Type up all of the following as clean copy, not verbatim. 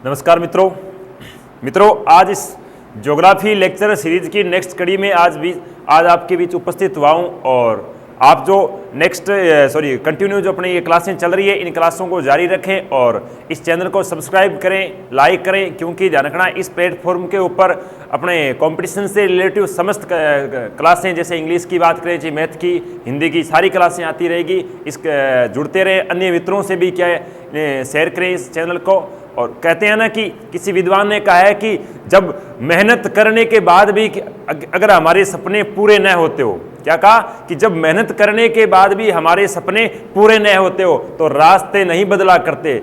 नमस्कार मित्रों आज इस ज्योग्राफी लेक्चर सीरीज की नेक्स्ट कड़ी में आज आपके बीच उपस्थित हुआ हूँ और आप जो कंटिन्यू जो अपनी ये क्लासें चल रही है इन क्लासों को जारी रखें और इस चैनल को सब्सक्राइब करें, लाइक करें, क्योंकि ध्यान रखना इस प्लेटफॉर्म के ऊपर अपने कंपटीशन से रिलेटिव समस्त क्लासें, जैसे इंग्लिश की बात करें, चाहे मैथ की, हिंदी की, सारी क्लासें आती रहेगी। जुड़ते रहे, अन्य मित्रों से भी क्या है शेयर करें इस चैनल को। और कहते हैं ना कि किसी विद्वान ने कहा है कि जब मेहनत करने के बाद भी अगर हमारे सपने पूरे न होते हो, क्या कहा कि जब मेहनत करने के बाद भी हमारे सपने पूरे न होते हो तो रास्ते नहीं बदला करते।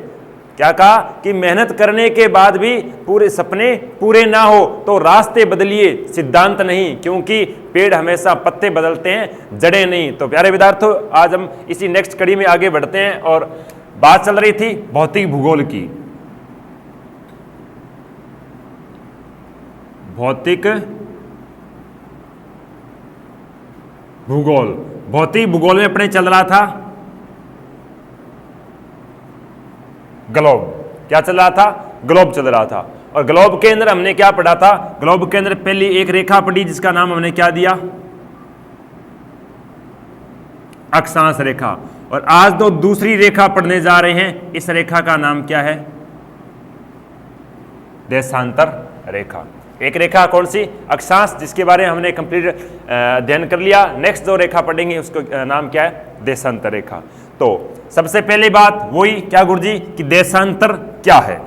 क्या कहा कि मेहनत करने के बाद भी पूरे सपने पूरे ना हो तो रास्ते बदलिए, सिद्धांत नहीं, क्योंकि पेड़ हमेशा पत्ते बदलते हैं, जड़ें नहीं। तो प्यारे विद्यार्थियों, आज हम इसी नेक्स्ट कड़ी में आगे बढ़ते हैं और बात चल रही थी भौतिक भूगोल की। भौतिक भूगोल में अपने चल रहा था ग्लोब। क्या चल रहा था? ग्लोब चल रहा था। और ग्लोब के अंदर हमने क्या पढ़ा था? ग्लोब के अंदर पहली एक रेखा पढ़ी जिसका नाम हमने क्या दिया? अक्षांश रेखा। और आज तो दूसरी रेखा पढ़ने जा रहे हैं। इस रेखा का नाम क्या है? देशांतर रेखा। एक रेखा कौन सी? अक्षांश, जिसके बारे में हमने कंप्लीट अध्ययन कर लिया। नेक्स्ट जो रेखा पढ़ेंगे उसका नाम क्या है? देशांतर रेखा। तो सबसे पहली बात वही क्या गुरुजी कि देशांतर क्या है?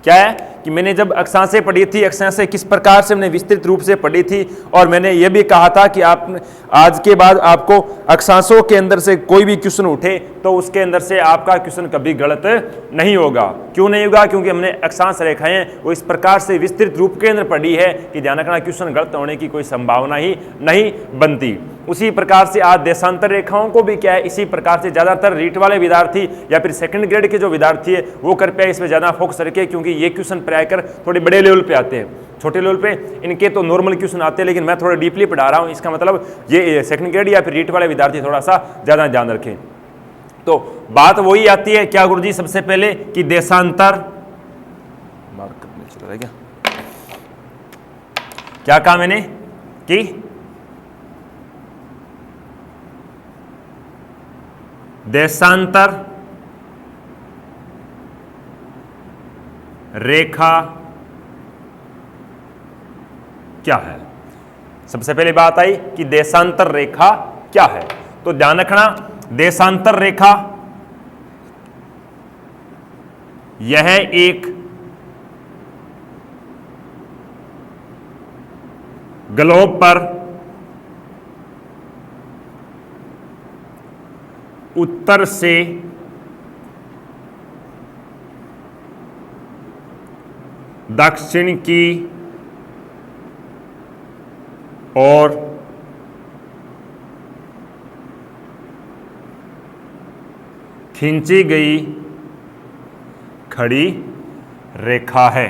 क्या है कि मैंने जब अक्षांशें पढ़ी थी, अक्षांशें किस प्रकार से हमने विस्तृत रूप से पढ़ी थी, और मैंने यह भी कहा था कि आप आज के बाद आपको अक्षांशों के अंदर से कोई भी क्वेश्चन उठे तो उसके अंदर से आपका क्वेश्चन कभी गलत नहीं होगा। क्यों नहीं होगा? क्योंकि हमने अक्षांश रेखाएं वो इस प्रकार से विस्तृत रूप के अंदर पढ़ी है कि ध्यान रखना क्वेश्चन गलत होने की कोई संभावना ही नहीं बनती। उसी प्रकार से आज देशांतर रेखाओं को भी क्या है, इसी प्रकार से ज़्यादातर रीट वाले विद्यार्थी या फिर सेकंड ग्रेड के जो विद्यार्थी है वो कृपया इसमें ज़्यादा फोकस रखें, क्योंकि ये क्वेश्चन प्रायकर थोड़े बड़े लेवल पे आते हैं। छोटे लेवल पे इनके तो नॉर्मल क्वेश्चन आते हैं, लेकिन मैं थोड़ा डीपली पढ़ा रहा हूँ। इसका मतलब ये सेकंड ग्रेड या फिर रीट वाले विद्यार्थी थोड़ा सा ज़्यादा ध्यान रखें। तो बात वही आती है क्या गुरुजी, सबसे पहले कि देशांतर क्या कहा मैंने कि देशांतर रेखा क्या है? सबसे पहले बात आई कि देशांतर रेखा क्या है। तो ध्यान रखना, देशांतर रेखा यह एक ग्लोब पर उत्तर से दक्षिण की ओर खींची गई खड़ी रेखा है।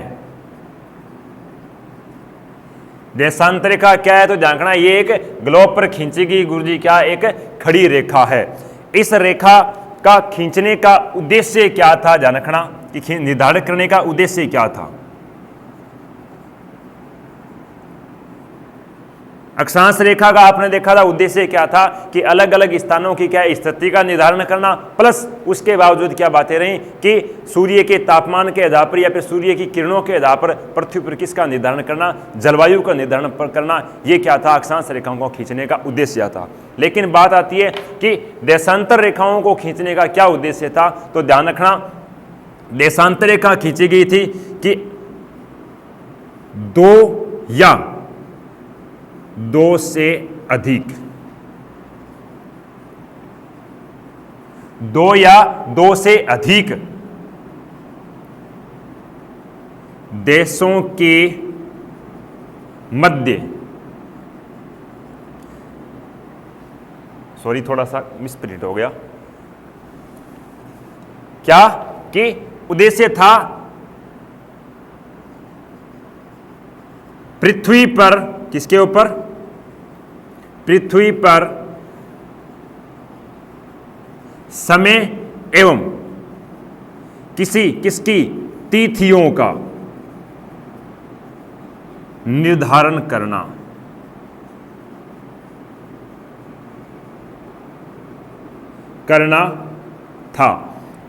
देशांतर रेखा क्या है? तो ध्यान रखना, ये एक ग्लोब पर खींची गई गुरुजी क्या एक खड़ी रेखा है। इस रेखा का खींचने का उद्देश्य क्या था? ध्यान रखना कि निर्धारित करने का उद्देश्य क्या था। अक्षांश रेखा का आपने देखा था उद्देश्य क्या था कि अलग अलग स्थानों की क्या स्थिति का निर्धारण करना, प्लस उसके बावजूद क्या बातें रही कि सूर्य के तापमान के आधार पर या फिर सूर्य की किरणों के आधार पर पृथ्वी पर किसका निर्धारण करना, जलवायु का निर्धारण करना। ये क्या था? अक्षांश रेखाओं को खींचने का उद्देश्य था। लेकिन बात आती है कि देशांतर रेखाओं को खींचने का क्या उद्देश्य था। तो ध्यान रखना, देशांतर रेखा खींची गई थी कि दो से अधिक, दो या दो से अधिक देशों के मध्य, सॉरी थोड़ा सा मिसप्रिंट हो गया, क्या कि उद्देश्य था पृथ्वी पर, किसके ऊपर? पृथ्वी पर समय एवं किसकी तिथियों का निर्धारण करना था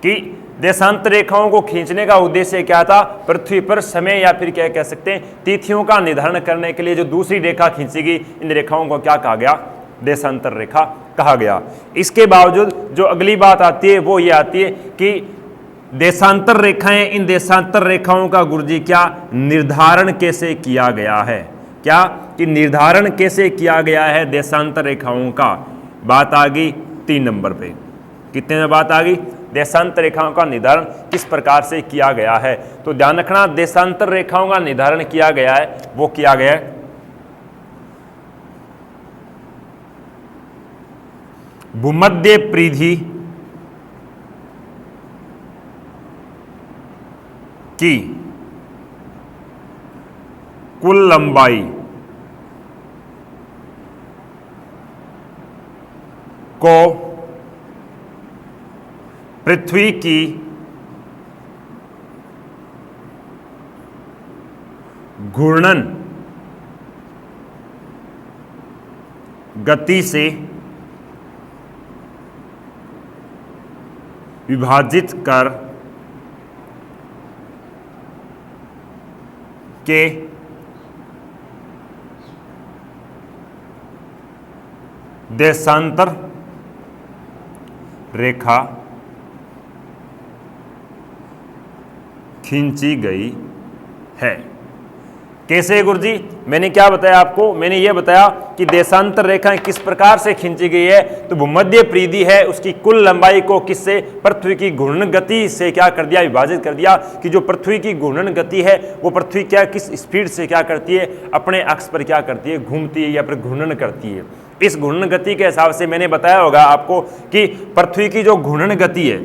कि देशांतर रेखाओं को खींचने का उद्देश्य क्या था? पृथ्वी पर समय या फिर क्या कह सकते हैं तिथियों का निर्धारण करने के लिए जो दूसरी रेखा खींचेगी, इन रेखाओं को क्या कहा गया? देशांतर रेखा कहा गया। इसके बावजूद जो अगली बात आती है वो ये आती है कि देशांतर रेखाएं, इन देशांतर रेखाओं का गुरुजी क्या निर्धारण कैसे किया गया है? क्या कि निर्धारण कैसे किया गया है देशांतर रेखाओं का? बात आ गई 3 नंबर पे। कितने में बात आ गई? देशांतर रेखाओं का निर्धारण किस प्रकार से किया गया है? तो ध्यान रखना, देशांतर रेखाओं का निर्धारण किया गया है, वो किया गया है भूमध्य परिधि की कुल लंबाई को पृथ्वी की घूर्णन गति से विभाजित कर के देशांतर रेखा खींची गई है। कैसे गुरुजी? मैंने क्या बताया आपको? मैंने यह बताया कि देशांतर रेखाएं किस प्रकार से खींची गई है। तो भूमध्य परिधि है, उसकी कुल लंबाई को किससे? पृथ्वी की घूर्णन गति से क्या कर दिया? विभाजित कर दिया कि जो पृथ्वी की घूर्णन गति है वो पृथ्वी क्या किस स्पीड से क्या करती है? अपने अक्ष पर क्या करती है? घूमती है या फिर घूर्णन करती है। इस घूर्णन गति के हिसाब से मैंने बताया होगा आपको कि पृथ्वी की जो घूर्णन गति है,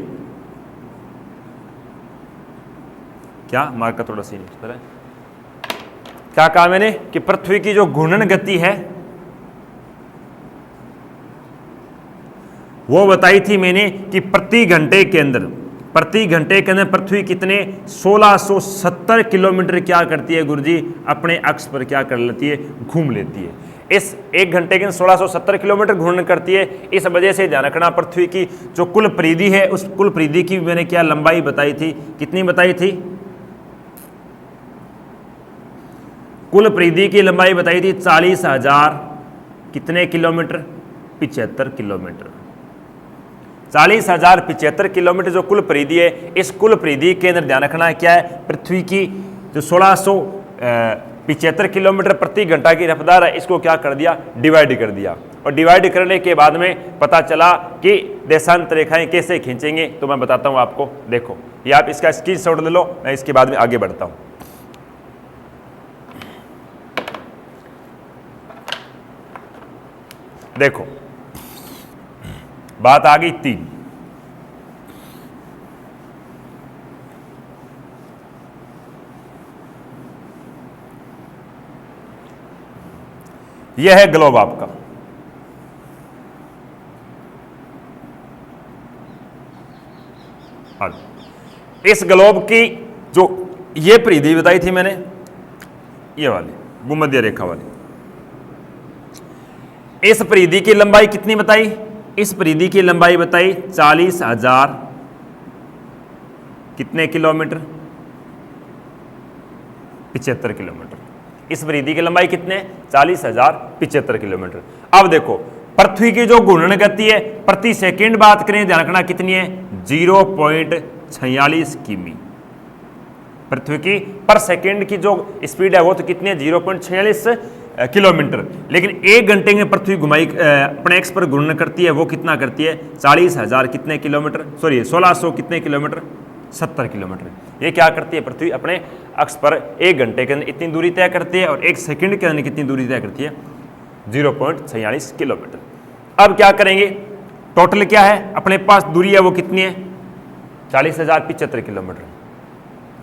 क्या मार्क का थोड़ा सी है, क्या कहा मैंने कि पृथ्वी की जो घूर्णन गति है वो बताई थी मैंने कि प्रति घंटे के अंदर पृथ्वी कितने 1670 किलोमीटर क्या करती है गुरुजी? अपने अक्ष पर क्या कर लेती है? घूम लेती है। इस 1 घंटे के अंदर 1670 किलोमीटर घूर्णन करती है। इस वजह से ध्यान रखना, पृथ्वी की जो कुल परिधि है उस कुल परिधि की मैंने क्या लंबाई बताई थी? कितनी बताई थी? कुल परिधि की लंबाई बताई थी 40,000 कितने किलोमीटर? 75 किलोमीटर। 40,075 किलोमीटर जो कुल परिधि है, इस कुल परिधि के अंदर ध्यान रखना है क्या है? पृथ्वी की जो 1675 किलोमीटर प्रति घंटा की रफ्तार है, इसको क्या कर दिया? डिवाइड कर दिया। और डिवाइड करने के बाद में पता चला कि देशांतर रेखाएं कैसे खींचेंगे। तो मैं बताता हूं आपको, देखो ये आप इसका स्क्रीनशॉट ले लो, मैं इसके बाद में आगे बढ़ता हूं। देखो बात आ गई 3। यह है ग्लोब आपका। इस ग्लोब की जो ये परिधि बताई थी मैंने, ये वाली भूमध्य रेखा वाली, इस परिधि की लंबाई कितनी बताई? इस परिधि की लंबाई बताई 40,000 कितने किलोमीटर? 75 किलोमीटर। इस परिधि की लंबाई कितने? 40,075 किलोमीटर। अब देखो पृथ्वी की जो घूर्णन गति है प्रति सेकंड बात करें, ध्यान रखना कितनी है? 0.46 किमी। पृथ्वी की पर सेकंड की जो स्पीड है वो तो कितनी है? 0.46 किलोमीटर। लेकिन 1 घंटे में पृथ्वी घुमाई अपने एक्स पर घूर्णन करती है, वो कितना करती है? 40,000 कितने किलोमीटर? सॉरी 1600 कितने किलोमीटर? 70 किलोमीटर। ये क्या करती है? पृथ्वी अपने अक्ष पर 1 घंटे के अंदर इतनी दूरी तय करती है, और 1 सेकंड के अंदर कितनी दूरी तय करती है? 0.46 किलोमीटर। अब क्या करेंगे? टोटल क्या है अपने पास दूरी है, वो कितनी है? 40,075 किलोमीटर।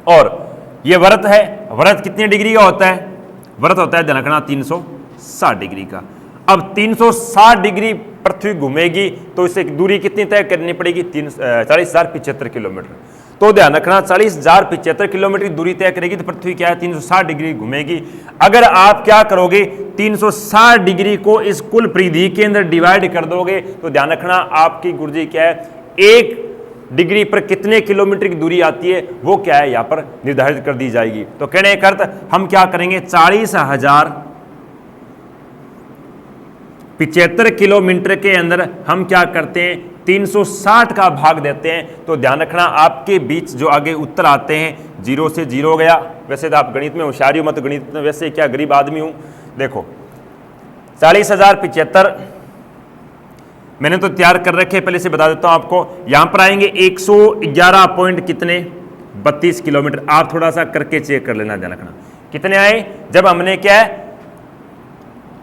और ये वृत्त है, वृत्त कितने डिग्री का होता है? वृत्त होता है ध्यान रखना 360 डिग्री का। अब 360 डिग्री पृथ्वी घूमेगी तो इसे दूरी कितनी तय करनी पड़ेगी? 40,075 किलोमीटर। तो ध्यान रखना 40,075 किलोमीटर की दूरी तय करेगी तो पृथ्वी क्या है 360 डिग्री घूमेगी। अगर आप क्या करोगे 360 डिग्री को इस कुल परिधि के अंदर डिवाइड कर दोगे तो ध्यान रखना आपकी गुरुजी क्या है 1 डिग्री पर कितने किलोमीटर की दूरी आती है वो क्या है यहां पर निर्धारित कर दी जाएगी। तो कहने का अर्थ हम क्या करेंगे 40,075 किलोमीटर के अंदर हम क्या करते हैं 360 का भाग देते हैं। तो ध्यान रखना आपके बीच जो आगे उत्तर आते हैं 0 से 0 गया। वैसे तो आप गणित में होशियारी हो, मत गणित में वैसे क्या गरीब आदमी हूं। देखो 40,075 मैंने तो तैयार कर रखे, पहले से बता देता हूं आपको। यहां पर आएंगे 111 पॉइंट कितने 32 किलोमीटर। आप थोड़ा सा करके चेक कर लेना, ध्यान रखना कितने आए। जब हमने क्या है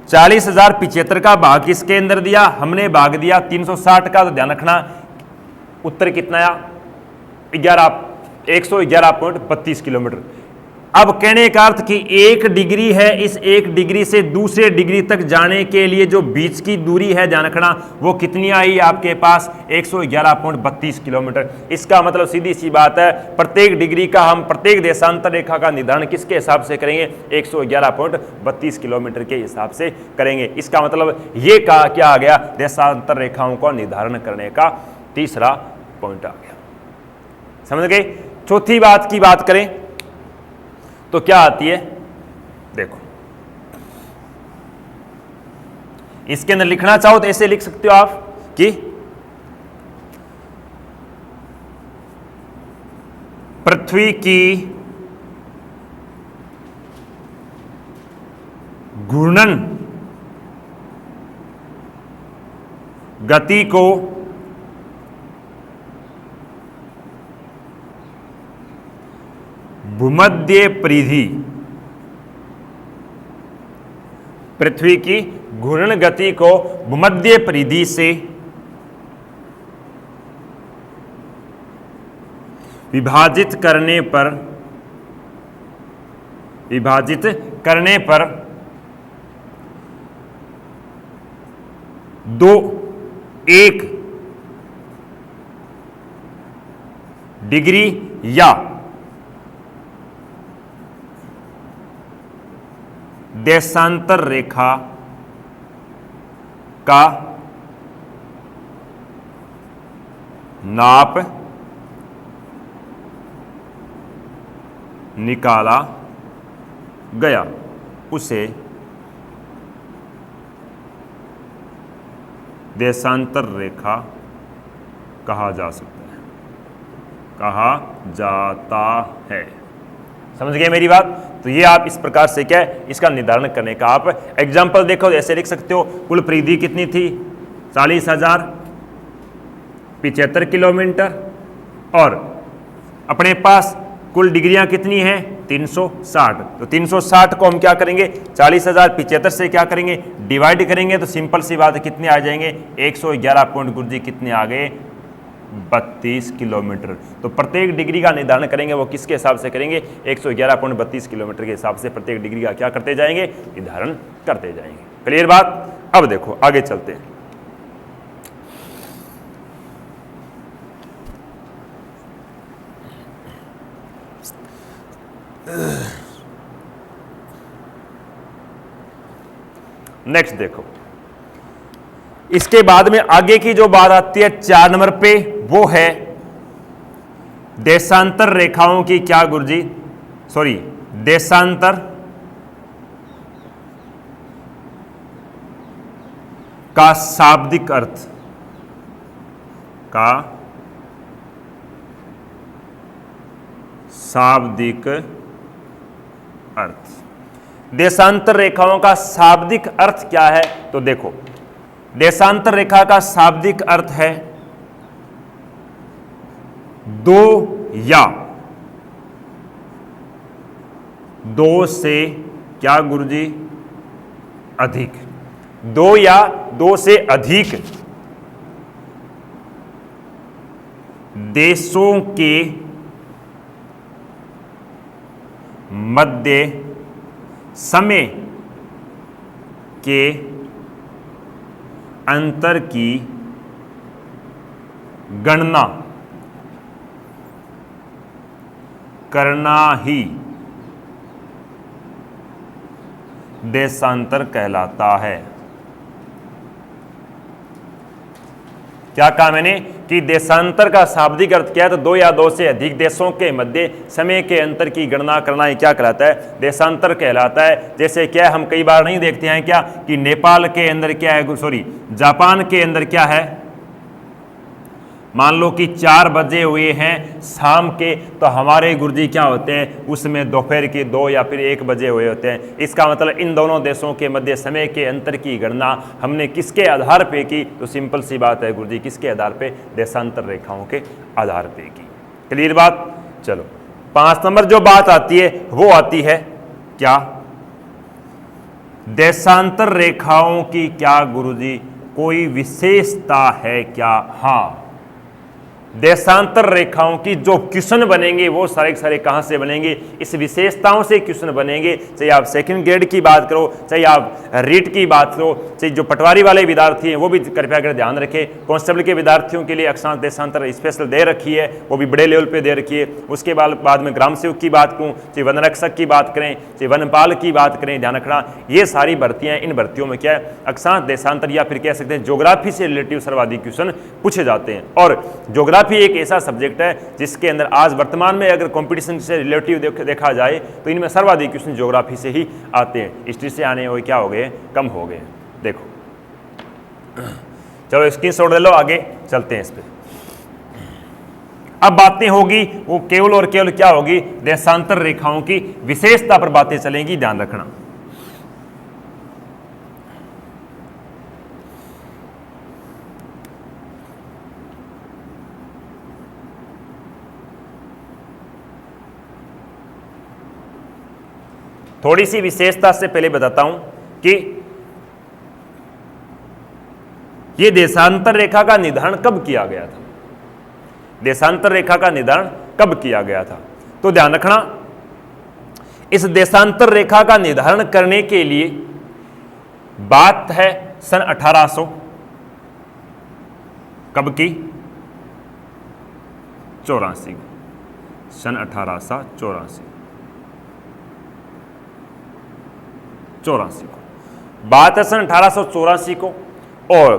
40,075 का भाग किसके अंदर दिया, हमने भाग दिया 360 का, तो ध्यान रखना उत्तर कितना आया 111.32 किलोमीटर। अब कहने का अर्थ कि 1 डिग्री है, इस 1 डिग्री से दूसरे डिग्री तक जाने के लिए जो बीच की दूरी है ध्यान रखना वो कितनी आई आपके पास 111.32 किलोमीटर। इसका मतलब सीधी सी बात है प्रत्येक डिग्री का हम प्रत्येक देशांतर रेखा का निर्धारण किसके हिसाब से करेंगे 111.32 किलोमीटर के हिसाब से करेंगे। इसका मतलब ये क्या आ गया देशांतर रेखाओं का निर्धारण करने का तीसरा पॉइंट आ गया। समझ गए। चौथी बात की बात करें तो क्या आती है, देखो इसके अंदर लिखना चाहो तो ऐसे लिख सकते हो आप कि पृथ्वी की घूर्णन गति को भूमध्य परिधि, पृथ्वी की घूर्णन गति को भूमध्य परिधि से विभाजित करने पर 1 डिग्री या देशांतर रेखा का नाप निकाला गया उसे देशांतर रेखा कहा जा सकता है, कहा जाता है। समझ गए मेरी बात। तो ये आप इस प्रकार से क्या है इसका निर्धारण करने का आप एग्जाम्पल देखो ऐसे लिख सकते हो। कुल परिधि कितनी थी 40,075 किलोमीटर और अपने पास कुल डिग्रियां कितनी हैं 360। तो 360 को हम क्या करेंगे 40,075 से क्या करेंगे डिवाइड करेंगे तो सिंपल सी बात है कितने आ जाएंगे 111 पॉइंट गुरुजी कितने आ गए 32 किलोमीटर। तो प्रत्येक डिग्री का निर्धारण करेंगे वो किसके हिसाब से करेंगे 111.32 किलोमीटर के हिसाब से प्रत्येक डिग्री का क्या करते जाएंगे निर्धारण करते जाएंगे। क्लियर बात। अब देखो आगे चलते हैं। नेक्स्ट देखो इसके बाद में आगे की जो बात आती है 4 नंबर पे वो है देशांतर रेखाओं की क्या गुरुजी देशांतर का शाब्दिक अर्थ का शाब्दिक अर्थ। देशांतर रेखाओं का शाब्दिक अर्थ क्या है तो देखो देशांतर रेखा का शाब्दिक अर्थ है 2 या 2 से क्या गुरुजी अधिक 2 या 2 से अधिक देशों के मध्य समय के अंतर की गणना करना ही देशांतर कहलाता है। क्या कहा मैंने कि देशांतर का शाब्दिक अर्थ क्या है? तो दो या दो से अधिक देशों के मध्य समय के अंतर की गणना करना ही क्या कहलाता है? देशांतर कहलाता है। जैसे क्या हम कई बार नहीं देखते हैं क्या कि नेपाल के अंदर क्या है, सॉरी जापान के अंदर क्या है, मान लो कि 4 बजे हुए हैं शाम के, तो हमारे गुरुजी क्या होते हैं उसमें दोपहर के 2 या फिर 1 बजे हुए होते हैं। इसका मतलब इन दोनों देशों के मध्य समय के अंतर की गणना हमने किसके आधार पे की? तो सिंपल सी बात है गुरुजी, किसके आधार पे? देशांतर रेखाओं के आधार पे की। क्लियर बात? चलो 5 नंबर जो बात आती है वो आती है क्या? देशांतर रेखाओं की क्या गुरुजी कोई विशेषता है क्या? हाँ, देशांतर रेखाओं की जो क्वेश्चन बनेंगे वो सारे के सारे कहां से बनेंगे? इस विशेषताओं से क्वेश्चन बनेंगे। चाहे आप सेकंड ग्रेड की बात करो, चाहे आप रीट की बात करो, चाहे जो पटवारी वाले विद्यार्थी हैं वो भी कृपया कर ध्यान रखें। कांस्टेबल के विद्यार्थियों के लिए अक्षांश देशांतर स्पेशल दे रखी है, वो भी बड़े लेवल पे दे रखी है। उसके बाद में ग्राम सेवक की बात करूँ, चाहे वन रक्षक की बात करें, चाहे वनपाल की बात करें, ध्यान रखना ये सारी भर्तियां, इन भर्तियों में क्या है अक्षांश देशांतर या फिर कह सकते हैं ज्योग्राफी से रिलेटिव सर्वाधिक क्वेश्चन पूछे जाते हैं। और ज्योग्राफी एक ऐसा सब्जेक्ट है जिसके अंदर आज वर्तमान में अगर कंपटीशन से रिलेटिव देखा जाए तो इनमें सर्वाधिक क्वेश्चन ज्योग्राफी से ही आते हैं। हिस्ट्री से आने हुए क्या हो गए? कम हो गए। देखो चलो स्क्रीनशॉट ले लो, आगे चलते हैं इस पे। अब बातें होगी वो केवल और केवल क्या होगी? देशांतर रेखाओं की विशेषता पर बातें चलेंगी, ध्यान रखना। थोड़ी सी विशेषता से पहले बताता हूं कि यह देशांतर रेखा का निर्धारण कब किया गया था। देशांतर रेखा का निर्धारण कब किया गया था? तो ध्यान रखना, इस देशांतर रेखा का निर्धारण करने के लिए बात है सन 1800 कब की? 84, सन 1884 को बात है, सन 1884 को। और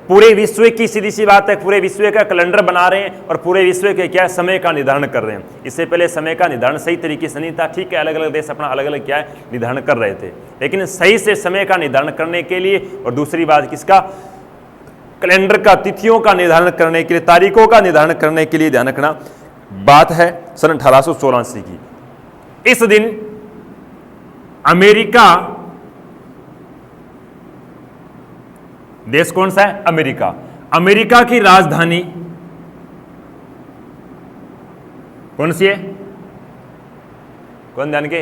पूरे विश्व की सीधी सी बात है, पूरे विश्व का कैलेंडर बना रहे हैं और पूरे विश्व के क्या समय का निर्धारण कर रहे हैं। इससे पहले समय का निर्धारण सही तरीके से नहीं था, ठीक है, अलग अलग देश अपना अलग अलग क्या है निर्धारण कर रहे थे, लेकिन सही से समय का निर्धारण करने के लिए और दूसरी बात किसका? कैलेंडर का, तिथियों का निर्धारण करने के लिए, तारीखों का निर्धारण करने के लिए, ध्यान रखना बात है सन 1884 की। इस दिन अमेरिका, देश कौन सा है? अमेरिका। अमेरिका की राजधानी कौन सी है? कौन ध्यान के?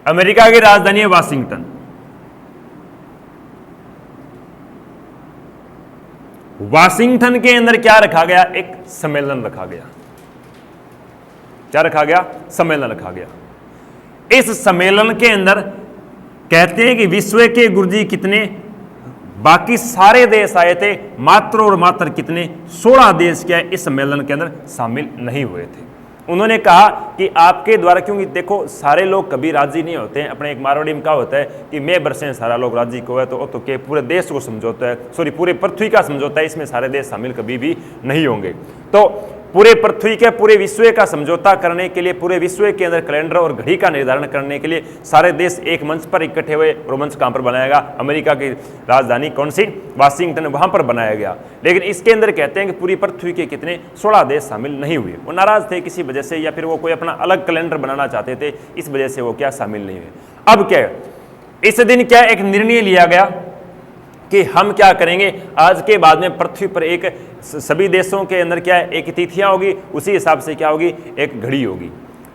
अमेरिका की राजधानी है वाशिंगटन। वाशिंगटन के अंदर क्या रखा गया? एक सम्मेलन रखा गया। क्या रखा गया? सम्मेलन रखा गया। इस सम्मेलन के अंदर कहते हैं कि विश्व के गुरुजी कितने? बाकी सारे देश आए थे, मात्र और मात्र कितने? 16 देश क्या इस सम्मेलन के अंदर शामिल नहीं हुए थे। उन्होंने कहा कि आपके द्वारा, क्योंकि देखो सारे लोग कभी राजी नहीं होते हैं। अपने एक मारवाड़ी में कहा होता है कि मैं बरसे सारा लोग राजी को है, तो के पूरे देश को समझौता है, सॉरी पूरे पृथ्वी का समझौता है, इसमें सारे देश शामिल कभी भी नहीं होंगे। तो पूरे पृथ्वी के, पूरे विश्व का समझौता करने के लिए, पूरे विश्व के अंदर कैलेंडर और घड़ी का निर्धारण करने के लिए सारे देश एक मंच पर इकट्ठे हुए। और मंच कहां पर बनाया गया? अमेरिका की राजधानी कौन सी? वाशिंगटन, वहां पर बनाया गया। लेकिन इसके अंदर कहते हैं कि पूरी पृथ्वी के कितने? 16 देश शामिल नहीं हुए। वो नाराज थे किसी वजह से, या फिर वो कोई अपना अलग कैलेंडर बनाना चाहते थे, इस वजह से वो क्या शामिल नहीं हुए। अब क्या, इस दिन क्या एक निर्णय लिया गया कि हम क्या करेंगे, आज के बाद में पृथ्वी पर एक सभी देशों के अंदर क्या है एक तिथियां होगी, उसी हिसाब से क्या होगी एक घड़ी होगी,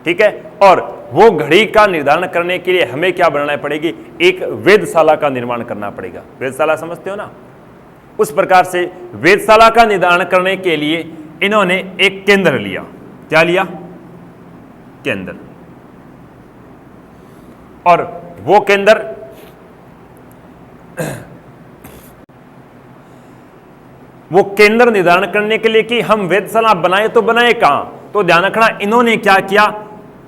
ठीक है। और वो घड़ी का निर्धारण करने के लिए हमें क्या बनाना पड़ेगी? एक वेधशाला का निर्माण करना पड़ेगा। वेधशाला समझते हो ना? उस प्रकार से वेधशाला का निर्धारण करने के लिए इन्होंने एक केंद्र लिया। क्या लिया? केंद्र। और वो केंद्र निर्धारण करने के लिए कि हम वेधशाला बनाए तो बनाए कहां? तो ध्यान रखना इन्होंने क्या किया,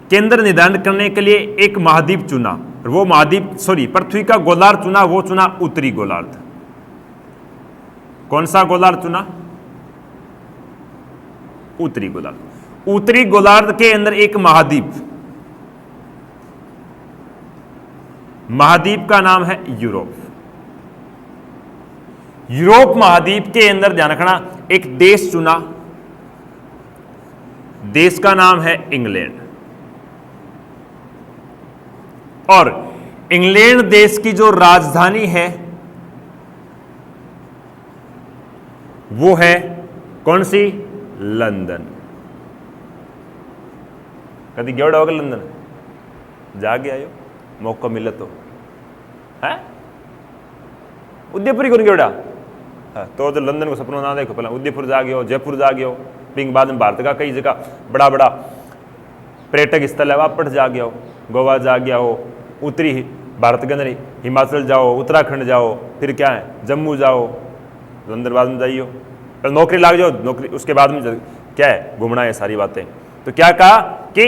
केंद्र निर्धारण करने के लिए एक महाद्वीप चुना, और वो महाद्वीप पृथ्वी का गोलार्ध चुना, वो चुना उत्तरी गोलार्ध। कौन सा गोलार्ध चुना? उत्तरी गोलार्ध। उत्तरी गोलार्ध के अंदर एक महाद्वीप, महाद्वीप का नाम है यूरोप। यूरोप महाद्वीप के अंदर ध्यान रखना एक देश चुना, देश का नाम है इंग्लैंड। और इंग्लैंड देश की जो राजधानी है वो है कौन सी? लंदन। कभी गेड़ा होगा लंदन? जाके आयो मौका मिले तो है। उदयपुर ही कौन गेड़ा? तो जो लंदन को सपना ना देखो, पहले उदयपुर जा गए हो, जयपुर जा गए हो, फिर बाद में भारत का कई जगह बड़ा बड़ा पर्यटक स्थल है, वहां पर जा गया हो, गोवा जा गया हो, उत्तरी भारत के अंदर हिमाचल जाओ, उत्तराखंड जाओ, फिर क्या है जम्मू जाओ, लंदन बाद में जाइयो, नौकरी लाग जाओ, नौकरी उसके बाद में क्या है घूमना है सारी बातें। तो क्या कहा कि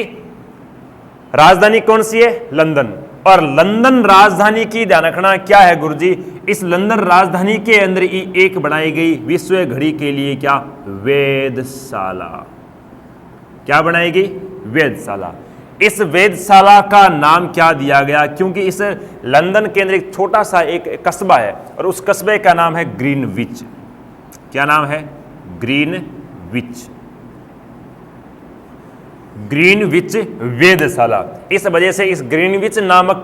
राजधानी कौन सी है? लंदन। और लंदन राजधानी की ध्यान रखना क्या है गुरुजी? इस लंदन राजधानी के अंदर ही एक बनाई गई विश्व घड़ी के लिए क्या? वेधशाला। क्या बनाई गई? वेधशाला। इस वेधशाला का नाम क्या दिया गया? क्योंकि इस लंदन के अंदर एक छोटा सा एक कस्बा है और उस कस्बे का नाम है ग्रीनविच। क्या नाम है? ग्रीनविच। ग्रीनविच वेधशाला। इस वजह से इस ग्रीनविच नामक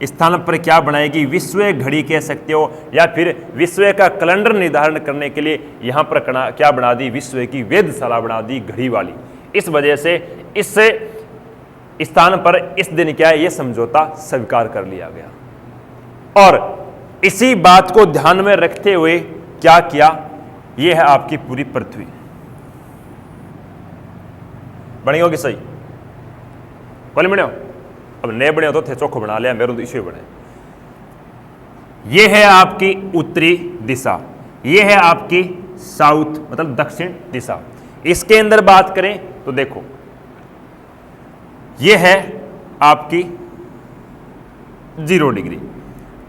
स्थान पर क्या बनाएगी? विश्व घड़ी कह सकते हो, या फिर विश्व का कैलेंडर निर्धारण करने के लिए यहां पर क्या बना दी? विश्व की वेधशाला बना दी, घड़ी वाली। इस वजह से इस स्थान पर इस दिन क्या है? यह समझौता स्वीकार कर लिया गया। और इसी बात को ध्यान में रखते हुए क्या किया? यह है आपकी पूरी पृथ्वी। बनी होगी सही? कौन बने हो? अब नए बने हो तो थे चौखो बना लिया, मेरे तो इश्यू बने। यह है आपकी उत्तरी दिशा, यह है आपकी साउथ मतलब दक्षिण दिशा। इसके अंदर बात करें तो देखो, यह है आपकी 0 डिग्री,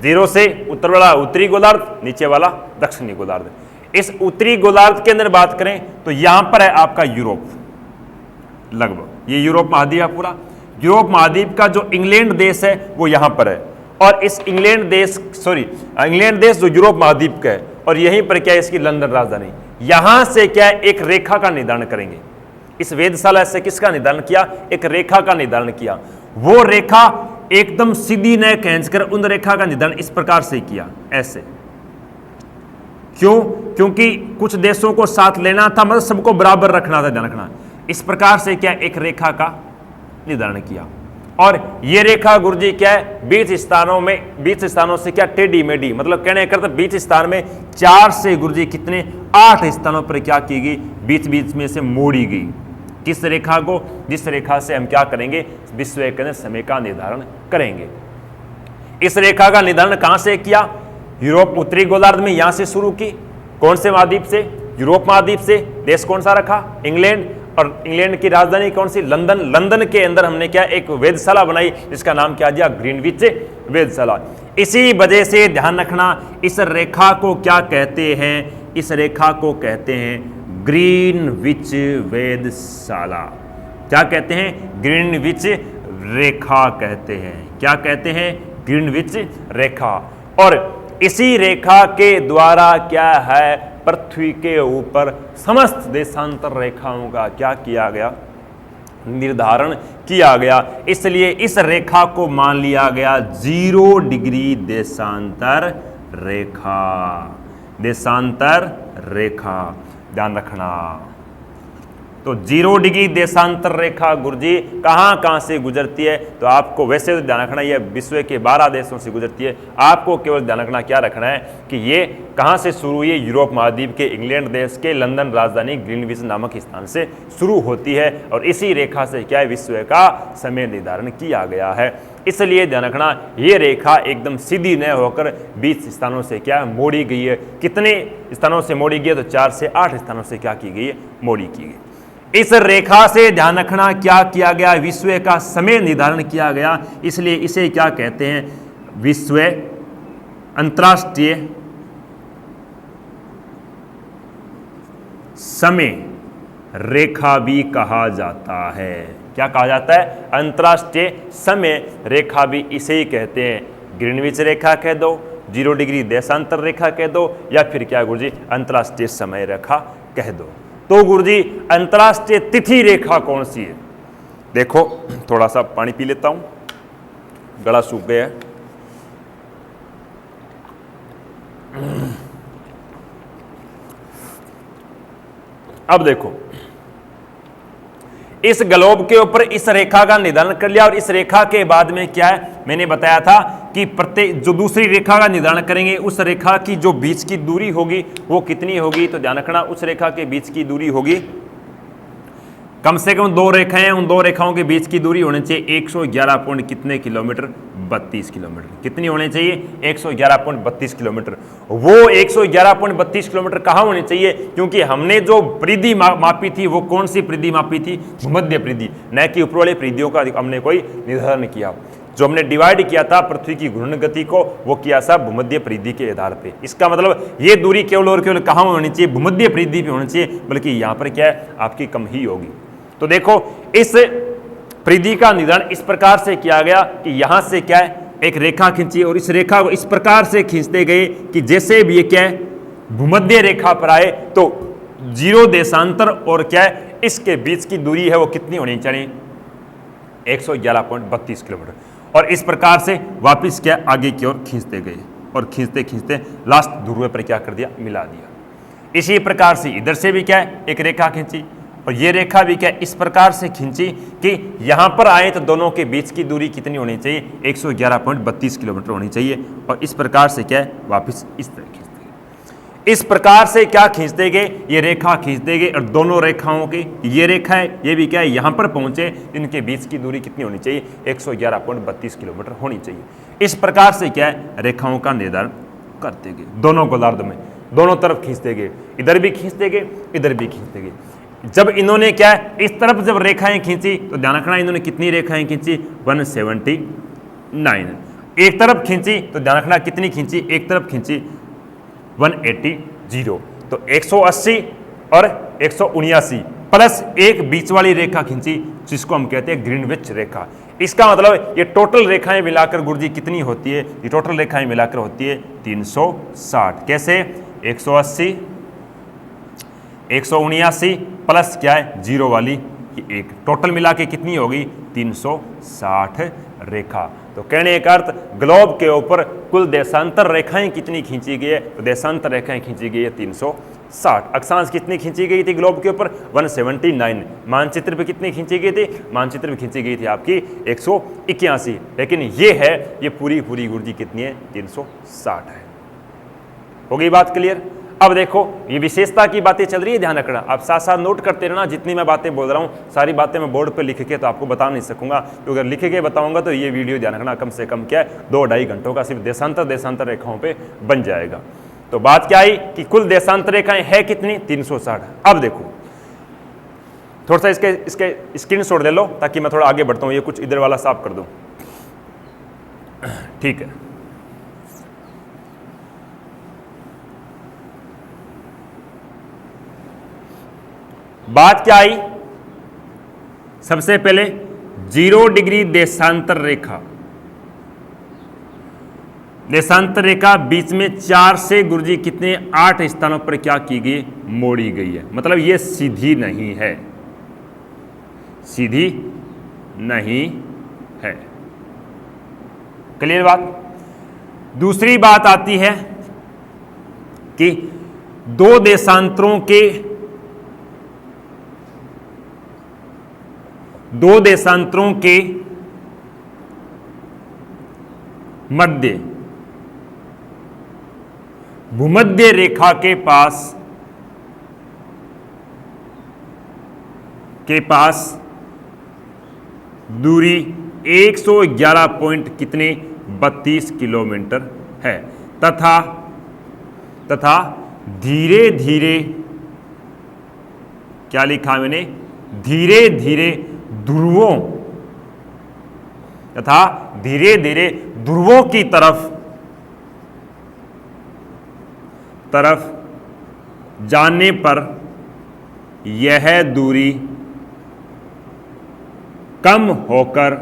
0 से उत्तर वाला उत्तरी गोलार्ध, नीचे वाला दक्षिणी गोलार्ध। इस उत्तरी गोलार्ध के अंदर बात करें तो यहां पर है आपका यूरोप, लगभग ये यूरोप महाद्वीप है पूरा। यूरोप महाद्वीप का जो इंग्लैंड देश है वो यहां पर है, और इस इंग्लैंड देश जो यूरोप महाद्वीप का है, और यहीं पर क्या है? इसकी लंदन राजधानी। यहां से क्या है? एक रेखा का निर्धारण करेंगे। इस वेधशाला से किसका निर्धारण किया? एक रेखा का निर्धारण किया। वो रेखा एकदम सीधी न खींचकर उन रेखा का निर्धारण इस प्रकार से किया, ऐसे। क्यों? क्योंकि कुछ देशों को साथ लेना था, मतलब सबको बराबर रखना था, ध्यान रखना। इस प्रकार से क्या एक रेखा का निर्धारण किया, और ये रेखा गुरुजी क्या है? 20 स्थानों से क्या? टेढ़ी मेढ़ी, मतलब कहने का 20 स्थान में 4 से गुरुजी कितने? 8 स्थानों पर क्या की गई? बीच बीच में से मोड़ी गई। किस रेखा को? जिस रेखा से हम क्या करेंगे? विश्व के समय का निर्धारण करेंगे। इस रेखा का निर्धारण कहां से किया? यूरोप उत्तरी गोलार्ध में, यहां से शुरू की। कौन से महाद्वीप से? यूरोप महाद्वीप से। देश कौन सा रखा? इंग्लैंड। और इंग्लैंड की राजधानी कौन सी? लंदन। लंदन के अंदर हमने क्या? एक वेधशाला बनाई, जिसका नाम क्या दिया? ग्रीनविच वेधशाला। इसी वजह से ध्यान रखना, इस रेखा को क्या कहते हैं? इस रेखा को कहते हैं ग्रीनविच वेधशाला। क्या कहते हैं? ग्रीनविच रेखा कहते हैं। क्या कहते हैं? ग्रीनविच रेखा। और इसी रेखा के द्वारा क्या है? पृथ्वी के ऊपर समस्त देशांतर रेखाओं का क्या किया गया? निर्धारण किया गया। इसलिए इस रेखा को मान लिया गया 0 डिग्री देशांतर रेखा। देशांतर रेखा ध्यान रखना। तो 0 डिग्री देशांतर रेखा गुरुजी कहां से गुजरती है? तो आपको वैसे तो ध्यान रखना यह विश्व के 12 देशों से गुजरती है। आपको केवल ध्यान रखना क्या रखना है कि ये कहां से शुरू हुई है? यूरोप महाद्वीप के इंग्लैंड देश के लंदन राजधानी ग्रीनविच नामक स्थान से शुरू होती है, और इसी रेखा से क्या है? विश्व का समय निर्धारण किया गया है। इसलिए ध्यान रखना, ये रेखा एकदम सीधी न होकर 20 स्थानों से क्या मोड़ी गई है। कितने स्थानों से मोड़ी गई है? तो 4 से 8 स्थानों से क्या की गई है? मोड़ी की गई। इस रेखा से ध्यान रखना क्या किया गया, विश्व का समय निर्धारण किया गया, इसलिए इसे क्या कहते हैं, विश्व अंतर्राष्ट्रीय समय रेखा भी कहा जाता है। क्या कहा जाता है, अंतर्राष्ट्रीय समय रेखा भी इसे ही कहते हैं। ग्रीनविच रेखा कह दो, 0 डिग्री देशांतर रेखा कह दो, या फिर क्या गुरुजी अंतर्राष्ट्रीय समय रेखा कह दो। तो गुरुजी अंतर्राष्ट्रीय तिथि रेखा कौन सी है? देखो थोड़ा सा पानी पी लेता हूं, गला सूख गया है। अब देखो इस ग्लोब के ऊपर इस रेखा का निर्धारण कर लिया, और इस रेखा के बाद में क्या है, मैंने बताया था कि प्रत्येक जो दूसरी रेखा का निर्धारण करेंगे, उस रेखा की जो बीच की दूरी होगी वो कितनी होगी, तो ध्यान रखना उस रेखा के बीच की दूरी होगी कम से कम 2 रेखाएं हैं, उन 2 रेखाओं के बीच की दूरी होनी चाहिए 111 पॉइंट कितने किलोमीटर, 32 किलोमीटर। कितनी होनी चाहिए, 111.32 किलोमीटर। वो 111.32 किलोमीटर कहाँ होनी चाहिए, क्योंकि हमने जो परिधि मापी थी वो कौन सी परिधि मापी थी, भूमध्य परिधि, न कि ऊपर वाली परिधियों का हमने कोई निर्धारण किया। जो हमने डिवाइड किया था पृथ्वी की घूर्णन गति को, वो किया था भूमध्य परिधि के आधार पे। इसका मतलब ये दूरी केवल और केवल कहाँ होनी चाहिए, भूमध्य परिधि पे होनी चाहिए, बल्कि यहाँ पर क्या है आपकी कम ही होगी। तो देखो इस परिधि का निर्धारण इस प्रकार से किया गया कि यहां से क्या है एक रेखा खींची, और इस रेखा को इस प्रकार से खींचते गए कि जैसे भी ये क्या है भूमध्य रेखा पर आए तो 0 देशांतर और क्या है इसके बीच की दूरी है वो कितनी होनी चाहिए, 111.32 किलोमीटर। और इस प्रकार से वापिस क्या आगे की ओर खींचते गए, और खींचते खींचते लास्ट ध्रुव पर क्या कर दिया, मिला दिया। इसी प्रकार से इधर से भी क्या है एक रेखा खींची, और ये रेखा भी क्या इस प्रकार से खींची कि यहां पर आए तो दोनों के बीच की दूरी कितनी होनी चाहिए, 111.32 किलोमीटर होनी चाहिए। और इस प्रकार से क्या है वापस इस तरह खींचते गए, इस प्रकार से क्या खींचते गए, ये रेखा खींचते गए, और दोनों रेखाओं की ये रेखा है ये भी क्या है यहां पर पहुंचे, इनके बीच की दूरी कितनी होनी चाहिए, 111.32 किलोमीटर होनी चाहिए। इस प्रकार से क्या है रेखाओं का निर्धारण करते गए, दोनों गोलार्ध में दोनों तरफ खींचते गए, इधर भी खींचते गए इधर भी खींचते गए। जब इन्होंने क्या है इस तरफ जब रेखाएं खींची तो ध्यान रखना इन्होंने कितनी रेखाएं खींची, 179। एक तरफ खींची तो ध्यान रखना कितनी खींची, एक तरफ खींची 180। तो 180 और 179 प्लस एक बीच वाली रेखा खींची जिसको हम कहते हैं ग्रीनविच रेखा। इसका मतलब ये टोटल रेखाएं मिलाकर गुरुजी कितनी होती है, ये टोटल रेखाएं मिलाकर होती है 360। कैसे, 180 179 प्लस क्या है 0 वाली एक, टोटल मिला के कितनी होगी 360 रेखा। तो कहने का अर्थ ग्लोब के ऊपर कुल देशांतर रेखाएं कितनी खींची गई है, तो देशांतर रेखाएं खींची गई है 360। अक्षांश कितनी खींची गई थी ग्लोब के ऊपर 179। मानचित्र पे कितनी खींची गई थी, मानचित्र पे खींची गई थी आपकी 181। लेकिन ये है ये पूरी गुरुजी कितनी है 360 है। हो गई बात क्लियर। अब देखो ये विशेषता की बातें चल रही है, ध्यान रखना, आप साथ साथ नोट करते रहना। जितनी मैं बातें बोल रहा हूँ सारी बातें मैं बोर्ड पे लिख के तो आपको बता नहीं सकूंगा, तो अगर लिख के बताऊंगा तो ये वीडियो ध्यान रखना कम से कम क्या है 2-2.5 घंटों का सिर्फ देशांतर रेखाओं पे बन जाएगा। तो बात क्या आई कि कुल देशांतर रेखाएं है कितनी 360। अब देखो थोड़ा सा इसके स्क्रीनशॉट ले लो ताकि मैं थोड़ा आगे बढ़ता हूँ, ये कुछ इधर वाला साफ कर दूं, ठीक है। बात क्या आई, सबसे पहले 0 डिग्री देशांतर रेखा, देशांतर रेखा बीच में 4 से गुरुजी कितने 8 स्थानों पर क्या की गई, मोड़ी गई है। मतलब ये सीधी नहीं है, सीधी नहीं है। क्लियर बात। दूसरी बात आती है कि दो देशांतरों के मध्य भूमध्य रेखा के पास दूरी 111 पॉइंट कितने 32 किलोमीटर है, तथा धीरे धीरे क्या लिखा मैंने धीरे धीरे ध्रुवों तथा धीरे धीरे ध्रुवों की तरफ जाने पर यह दूरी कम होकर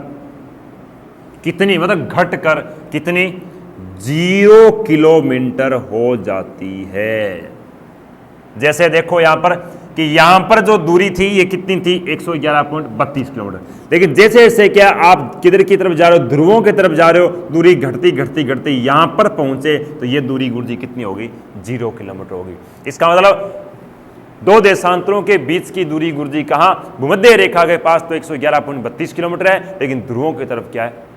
कितनी, मतलब घटकर कितनी, 0 किलोमीटर हो जाती है। जैसे देखो यहां पर कि यहां पर जो दूरी थी ये कितनी थी, 111.32 किलोमीटर, लेकिन जैसे जैसे क्या आप किधर की तरफ जा रहे हो, ध्रुवों की तरफ जा रहे हो, दूरी घटती घटती घटती यहां पर पहुंचे तो ये दूरी गुरुजी कितनी होगी, 0 किलोमीटर होगी। इसका मतलब दो देशांतरों के बीच की दूरी गुरुजी कहां, भूमध्य रेखा के पास तो 111.32 किलोमीटर है, लेकिन ध्रुवों की तरफ क्या है,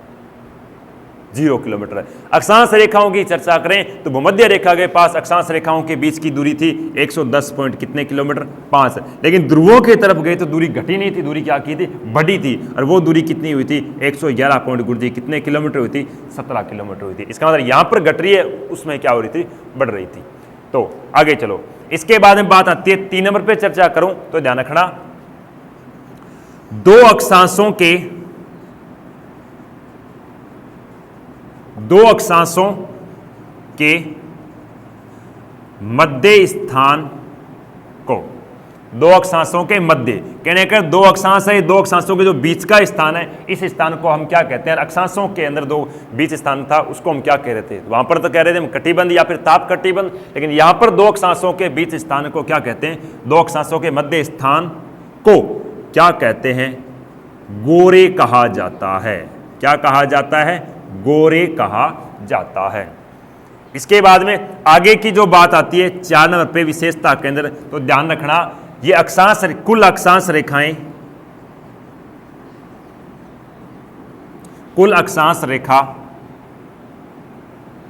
0 किलोमीटर है। अक्षांश रेखाओं की चर्चा करें तो भूमध्य रेखा के पास अक्षांश रेखाओं के बीच की दूरी थी 110 पॉइंट कितने किलोमीटर, 5, लेकिन ध्रुवों की तरफ गए तो दूरी घटी नहीं थी, दूरी क्या की थी, बढ़ी थी, और वो दूरी कितनी हुई थी, 111 पॉइंट गुरुजी कितने किलोमीटर हुई थी, 17 किलोमीटर हुई थी। इसका मतलब यहां पर घट रही है, उसमें क्या हो रही थी, बढ़ रही थी। तो आगे चलो, इसके बाद में बात आती है 3 नंबर पे चर्चा करूं तो ध्यान रखना, दो अक्षांशों के मध्य स्थान को, दो अक्षांशों के मध्य, कहने का दो अक्षांश है, दो अक्षांशों के जो बीच का स्थान है, इस स्थान को हम क्या कहते हैं, अक्षांशों के अंदर दो बीच स्थान था उसको हम क्या कह रहे थे, वहां पर तो कह रहे थे हम कटिबंध या फिर ताप कटिबंध, लेकिन यहां पर दो अक्षांशों के बीच स्थान को क्या कहते हैं, दो अक्षांशों के मध्य स्थान को क्या कहते हैं, गोरे कहा जाता है। क्या कहा जाता है, गोरे कहा जाता है। इसके बाद में आगे की जो बात आती है 4 नंबर पे विशेषता के अंदर, तो ध्यान रखना ये अक्षांश, कुल अक्षांश रेखाएं, कुल अक्षांश रेखा,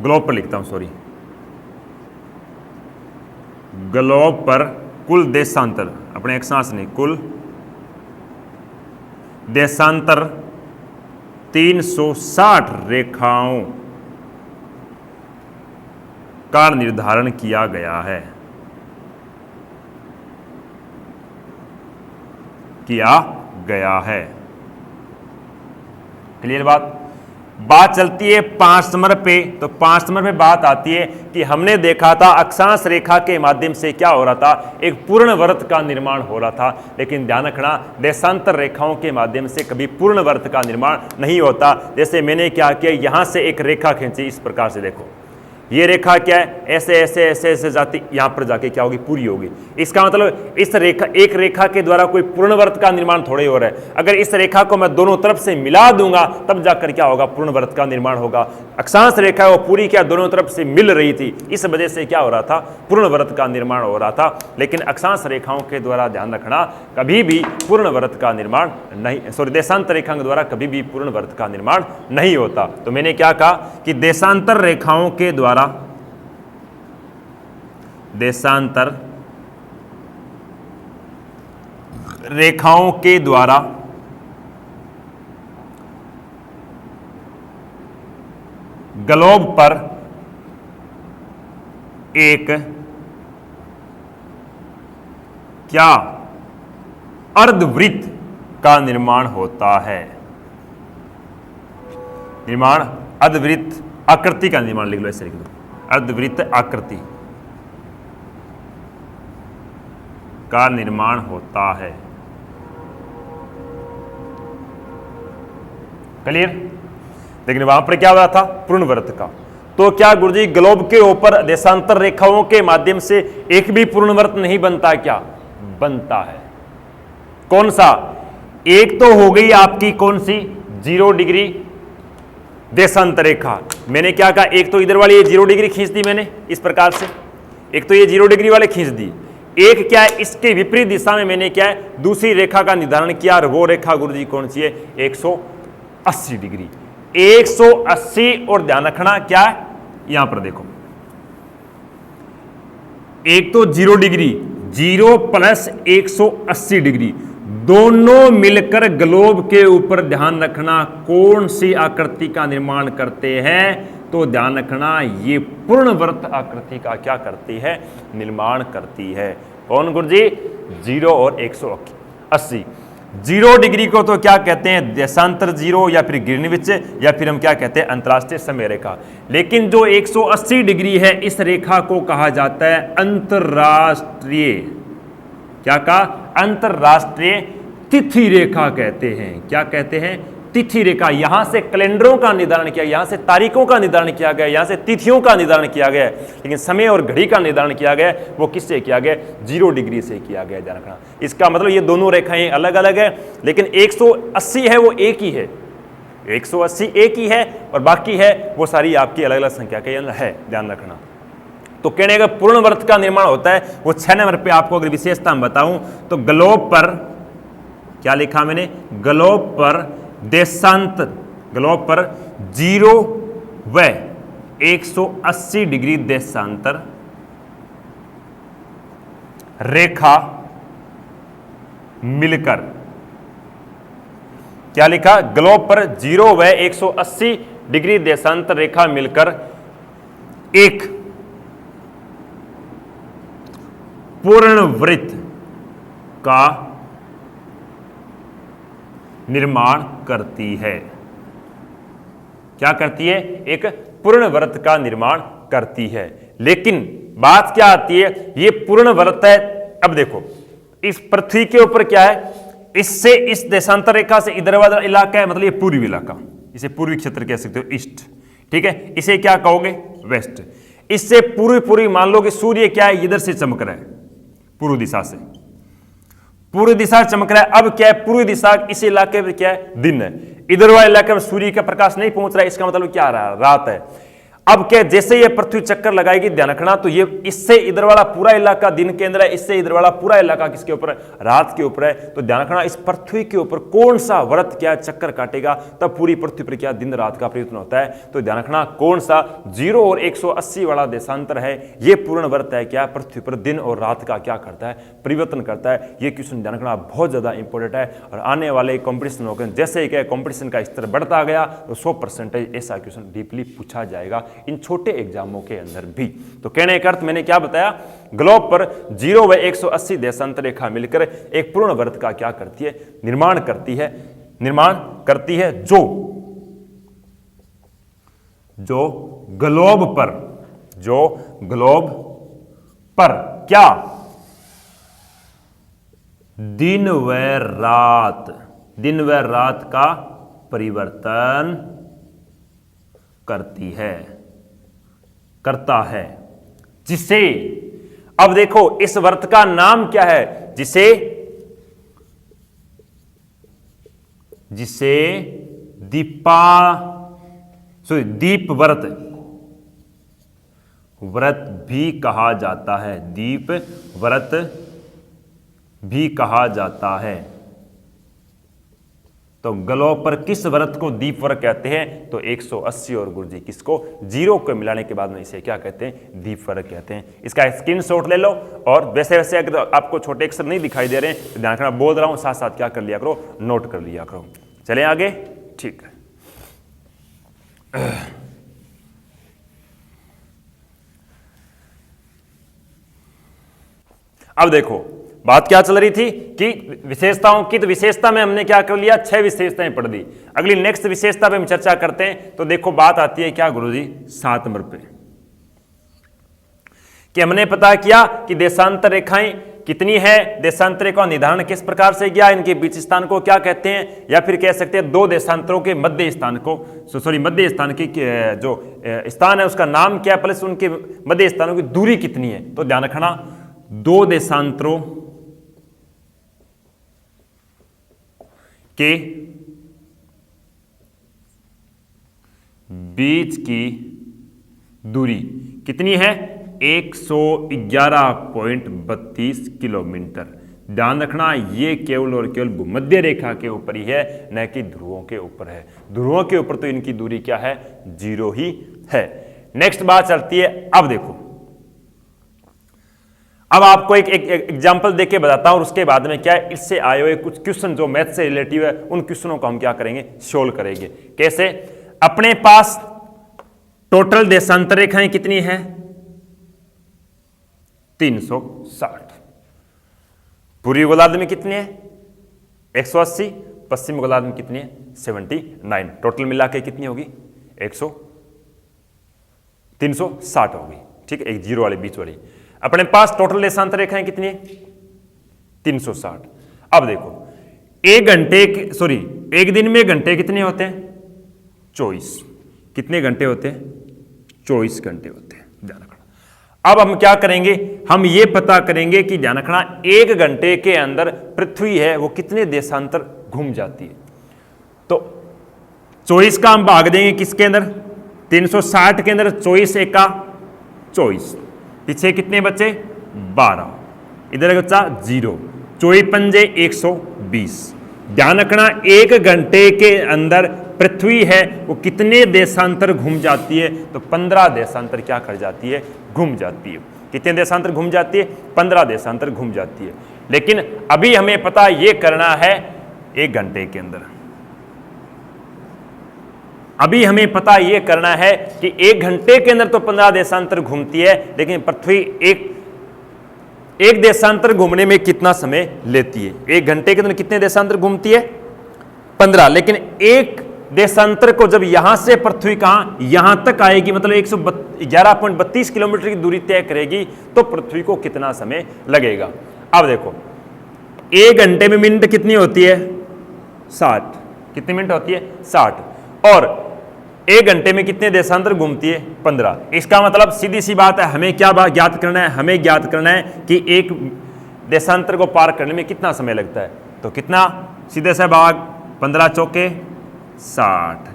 ग्लोब पर लिखता हूं, सॉरी, ग्लोब पर कुल देशांतर, अपने अक्षांश नहीं, कुल देशांतर 360 रेखाओं का निर्धारण किया गया है, क्लियर बात चलती है 5 नंबर पे, तो 5 नंबर पे बात आती है कि हमने देखा था अक्षांश रेखा के माध्यम से क्या हो रहा था, एक पूर्ण वृत्त का निर्माण हो रहा था, लेकिन ध्यान रखना देशांतर रेखाओं के माध्यम से कभी पूर्ण वृत्त का निर्माण नहीं होता। जैसे मैंने क्या किया, यहां से एक रेखा खींची, इस प्रकार से देखो, ये रेखा क्या है, ऐसे ऐसे ऐसे ऐसे जाती, यहां पर जाके क्या होगी, पूरी होगी। इसका मतलब इस रेखा, एक रेखा के द्वारा कोई पूर्ण वृत्त का निर्माण थोड़े हो रहा है, अगर इस रेखा को मैं दोनों तरफ से मिला दूंगा तब जाकर क्या होगा, पूर्ण वृत्त का निर्माण होगा। अक्षांश रेखा वो पूरी क्या दोनों तरफ से मिल रही थी, इस वजह से क्या हो रहा था, पूर्ण वृत्त का निर्माण हो रहा था। लेकिन अक्षांश रेखाओं के द्वारा ध्यान रखना कभी भी पूर्ण वृत्त का निर्माण नहीं, सॉरी, देशांतर रेखाओं के द्वारा कभी भी पूर्ण वृत्त का निर्माण नहीं होता। तो मैंने क्या कहा कि देशांतर रेखाओं के द्वारा, देशांतर रेखाओं के द्वारा ग्लोब पर एक क्या अर्धवृत्त का निर्माण होता है, निर्माण अर्धवृत्त आकृति का निर्माण लिख लो, ऐसे लिख लो, अर्धवृत्त आकृति का निर्माण होता है। क्लियर? लेकिन वहां पर क्या हो रहा था, पूर्ण वृत्त का। तो क्या गुरुजी ग्लोब के ऊपर देशांतर रेखाओं के माध्यम से एक भी पूर्ण वृत्त नहीं बनता, क्या बनता है? कौन सा? एक तो हो गई आपकी कौन सी, 0 डिग्री देशांतर रेखा। मैंने क्या कहा, एक तो इधर वाली ये 0 डिग्री खींच दी मैंने इस प्रकार से, एक तो ये 0 डिग्री वाले खींच दी, एक क्या है इसके विपरीत दिशा में मैंने क्या है दूसरी रेखा का निर्धारण किया, और वो रेखा गुरुजी कौन सी है, 180 डिग्री, 180। और ध्यान रखना क्या है, यहां पर देखो, एक तो 0 डिग्री, 0 प्लस 180 डिग्री, दोनों मिलकर ग्लोब के ऊपर ध्यान रखना कौन सी आकृति का निर्माण करते हैं, तो ध्यान रखना ये पूर्ण वृत्त आकृति का क्या करती है, निर्माण करती है। कौन गुरुजी? 0 और 180। 180। 0 डिग्री को तो क्या कहते हैं, देशांतर जीरो या फिर ग्रीनविच, या फिर हम क्या कहते हैं, अंतरराष्ट्रीय समय रेखा। लेकिन जो 180 डिग्री है इस रेखा को कहा जाता है अंतरराष्ट्रीय, क्या कहा, अंतरराष्ट्रीय तिथि रेखा कहते हैं। क्या कहते हैं, तिथि रेखा। यहां से कैलेंडरों का निर्धारण किया, यहां से तारीखों का निर्धारण किया गया, यहां से तिथियों का निर्धारण किया गया, लेकिन समय और घड़ी का निर्धारण किया गया वो किससे किया गया, 0 डिग्री से किया गया। ध्यान रखना, इसका मतलब ये दोनों रेखाएं अलग अलग है, लेकिन 180 है वो एक ही है, 180 एक ही है, और बाकी है वो सारी आपकी अलग अलग संख्या के है। ध्यान रखना। तो कहने का पूर्ण वर्त का निर्माण होता है वो 6 नंबर पे आपको अगर विशेषता बताऊं तो ग्लोब पर, क्या लिखा मैंने, ग्लोब पर देशांतर, ग्लोब पर 0 व 180 डिग्री देशांतर रेखा मिलकर, क्या लिखा, ग्लोब पर 0 व 180 डिग्री देशांतर रेखा मिलकर एक पूर्ण वृत्त का निर्माण करती है। क्या करती है, एक पूर्ण वृत्त का निर्माण करती है। लेकिन बात क्या आती है, ये पूर्ण वृत्त है। अब देखो इस पृथ्वी के ऊपर क्या है, इससे इस देशांतर रेखा से इधर वाला इलाका है, मतलब ये पूर्वी इलाका, इसे पूर्वी क्षेत्र कह सकते हो, ईस्ट, ठीक है। इसे क्या कहोगे, वेस्ट। इससे पूर्वी मान लो कि सूर्य क्या है, इधर से चमक रहा है, पूर्व दिशा से, पूर्व दिशा चमक रहा है। अब क्या है, पूर्वी दिशा इस इलाके में क्या है, दिन है, इधर वाले इलाके में सूर्य का प्रकाश नहीं पहुंच रहा है, इसका मतलब क्या रहा, रात है। अब क्या, जैसे ये पृथ्वी चक्कर लगाएगी, ध्यान रखना, तो ये इससे इधर वाला पूरा इलाका दिन के अंदर है, इससे इधर वाला पूरा इलाका किसके ऊपर है, रात के ऊपर है। तो ध्यान रखना, इस पृथ्वी के ऊपर कौन सा व्रत क्या चक्कर काटेगा, तब पूरी पृथ्वी पर क्या दिन रात का परिवर्तन होता है। तो ध्यान रखना, कौन सा 0 और 180 वाला देशांतर है, ये पूर्ण व्रत है, क्या पृथ्वी पर दिन और रात का क्या करता है, परिवर्तन करता है। ये क्वेश्चन ध्यान रखना बहुत ज्यादा इंपॉर्टेंट है, और आने वाले कॉम्पिटिशन होकर जैसे ही क्या कॉम्पिटिशन का स्तर बढ़ता गया तो 100% ऐसा क्वेश्चन डीपली पूछा जाएगा इन छोटे एग्जामों के अंदर भी। तो कहने का अर्थ मैंने क्या बताया, ग्लोब पर 0 व 180 देशांतर रेखा मिलकर एक पूर्ण वृत्त का क्या करती है, निर्माण करती है, जो ग्लोब पर क्या, दिन व रात का परिवर्तन करता है, जिसे, अब देखो इस व्रत का नाम क्या है, जिसे दीप व्रत भी कहा जाता है, दीप व्रत भी कहा जाता है। तो ग्लोब पर किस व्रत को दीप व्रत कहते हैं, तो 180 और गुरुजी किसको, 0 को मिलाने के बाद में इसे क्या कहते हैं, दीप व्रत कहते हैं। इसका स्क्रीनशॉट ले लो, और वैसे अगर आपको छोटे अक्षर नहीं दिखाई दे रहे हैं तो ध्यान रखना, बोल रहा हूं साथ साथ क्या कर लिया करो, नोट कर लिया करो। चलें आगे, ठीक है। अब देखो बात क्या चल रही थी कि विशेषताओं की, तो विशेषता में हमने क्या कर लिया, 6 विशेषताएं पढ़ दी। अगली नेक्स्ट विशेषता पे हम चर्चा करते हैं। तो देखो बात आती है क्या गुरुजी, 7 नंबर पे, कि हमने पता किया कि देशांतर रेखाएं कितनी है, देशांतर रेखा निर्धारण किस प्रकार से किया, इनके बीच स्थान को क्या कहते हैं, या फिर कह सकते हैं 2 देशांतरों के मध्य स्थान को, मध्य स्थान की जो स्थान है उसका नाम क्या, प्लस उनके मध्य स्थानों की दूरी कितनी है। तो ध्यान रखना, 2 देशांतरों के बीच की दूरी कितनी है, 111.32 किलोमीटर। ध्यान रखना, ये केवल और केवल भूमध्य रेखा के ऊपर ही है, न कि ध्रुवों के ऊपर है। ध्रुवों के ऊपर तो इनकी दूरी क्या है, 0 ही है। नेक्स्ट बात चलती है, अब देखो, अब आपको एक एग्जाम्पल देके बताता हूं, और उसके बाद में क्या है, इससे आए हुए कुछ क्वेश्चन जो मैथ से रिलेटिव है उन क्वेश्चनों को हम क्या करेंगे, सोल्व करेंगे। कैसे, अपने पास टोटल देशांतर रेखाएं कितनी है, 360। पूर्वी गोलार्ध में कितने हैं, 180, पश्चिम गोलार्ध में कितनी है 79, टोटल मिला के कितनी होगी 360 होगी। ठीक है, एक जीरो वाली बीच वाली। अपने पास टोटल देशांतर रेखाएं कितनी है 360। अब देखो एक दिन में घंटे कितने होते हैं 24। कितने घंटे होते हैं 24 घंटे होते हैं, ध्यान रखना। अब हम क्या करेंगे, हम ये पता करेंगे कि ध्यान रखना एक घंटे के अंदर पृथ्वी है वो कितने देशांतर घूम जाती है। तो 24 का हम भाग देंगे किसके अंदर 360 के अंदर, 24 एका 24, पीछे कितने बचे 12, इधर बचा 0, 24 पंजे 120। ध्यान रखना एक घंटे के अंदर पृथ्वी है वो कितने देशांतर घूम जाती है, तो 15 देशांतर क्या कर जाती है घूम जाती है। कितने देशांतर घूम जाती है 15 देशांतर घूम जाती है। लेकिन अभी हमें पता ये करना है एक घंटे के अंदर, अभी हमें पता यह करना है कि एक घंटे के अंदर तो 15 देशांतर घूमती है, लेकिन पृथ्वी एक देशांतर घूमने में कितना समय लेती है। एक घंटे के अंदर कितने देशांतर घूमती है 15, लेकिन एक देशांतर को जब यहां से पृथ्वी कहां यहां तक आएगी, मतलब 111.32 किलोमीटर की दूरी तय करेगी, तो पृथ्वी को कितना समय लगेगा। अब देखो एक घंटे में मिनट कितनी होती है 60, कितनी मिनट होती है 60, और एक घंटे में कितने देशांतर घूमती है 15। इसका मतलब सीधी सी बात है, हमें क्या ज्ञात करना है, हमें ज्ञात करना है कि एक देशांतर को पार करने में कितना समय लगता है। तो कितना, सीधे से भाग 15 चौके 60,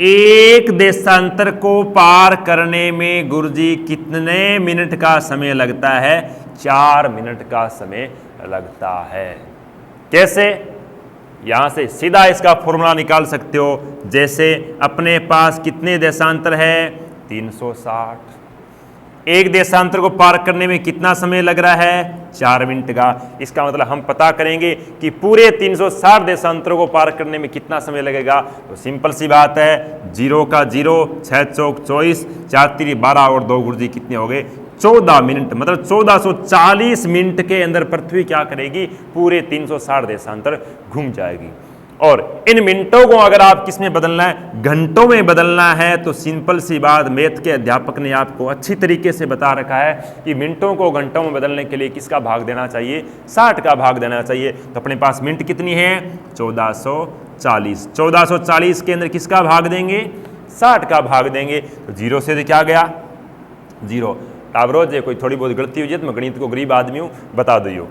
एक देशांतर को पार करने में गुरुजी कितने मिनट का समय लगता है 4 मिनट का समय लगता है। कैसे, यहां से सीधा इसका फॉर्मूला निकाल सकते हो। जैसे अपने पास कितने देशांतर है 360, एक देशांतर को पार करने में कितना समय लग रहा है 4 मिनट का। इसका मतलब हम पता करेंगे कि पूरे 360 देशांतरों को पार करने में कितना समय लगेगा। तो सिंपल सी बात है, 0 का 0, 6 चौक 24, 4 3 12 और 2 गुरुजी कितने हो गए 14 मिनट, मतलब 1440 मिनट के अंदर पृथ्वी क्या करेगी पूरे 360 देशांतर घूम जाएगी। और इन मिनटों को अगर आप किस में बदलना है घंटों में बदलना है, तो सिंपल सी बात मैथ के अध्यापक ने आपको अच्छी तरीके से बता रखा है कि मिनटों को घंटों में बदलने के लिए किसका भाग देना चाहिए 60 का भाग देना चाहिए। तो अपने पास मिनट कितनी है 1440, 1440 के अंदर किसका भाग देंगे 60 का भाग देंगे। तो 0 से क्या गया 0। टावरोज कोई थोड़ी बहुत गलती हुई है तो मैं गणित को गरीब आदमी हूं बता दो,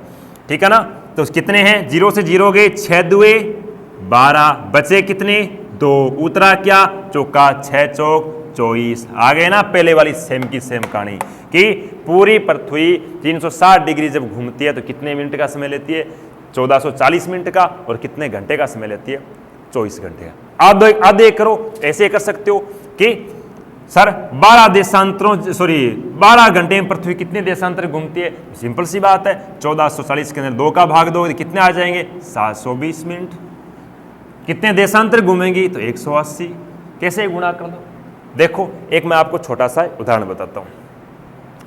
ठीक है ना। तो कितने हैं 0 से 0 गए 6 दुए 12, बचे कितने 2, उतरा क्या चौका 6 चौक 24। आ गए ना पहले वाली सेम की सेम कहानी कि पूरी पृथ्वी 360 डिग्री जब घूमती है तो कितने मिनट का समय लेती है 1440 मिनट का, और कितने घंटे का समय लेती है 24 घंटे का। आधे करो, ऐसे कर सकते हो कि सर 12 घंटे में पृथ्वी कितने देशांतर घूमती है। सिंपल सी बात है 1440 के अंदर 2 का भाग दो कितने आ जाएंगे 720 मिनट। कितने देशांतर घूमेंगी तो 180। कैसे गुणा कर दो, देखो एक मैं आपको छोटा सा उदाहरण बताता हूं।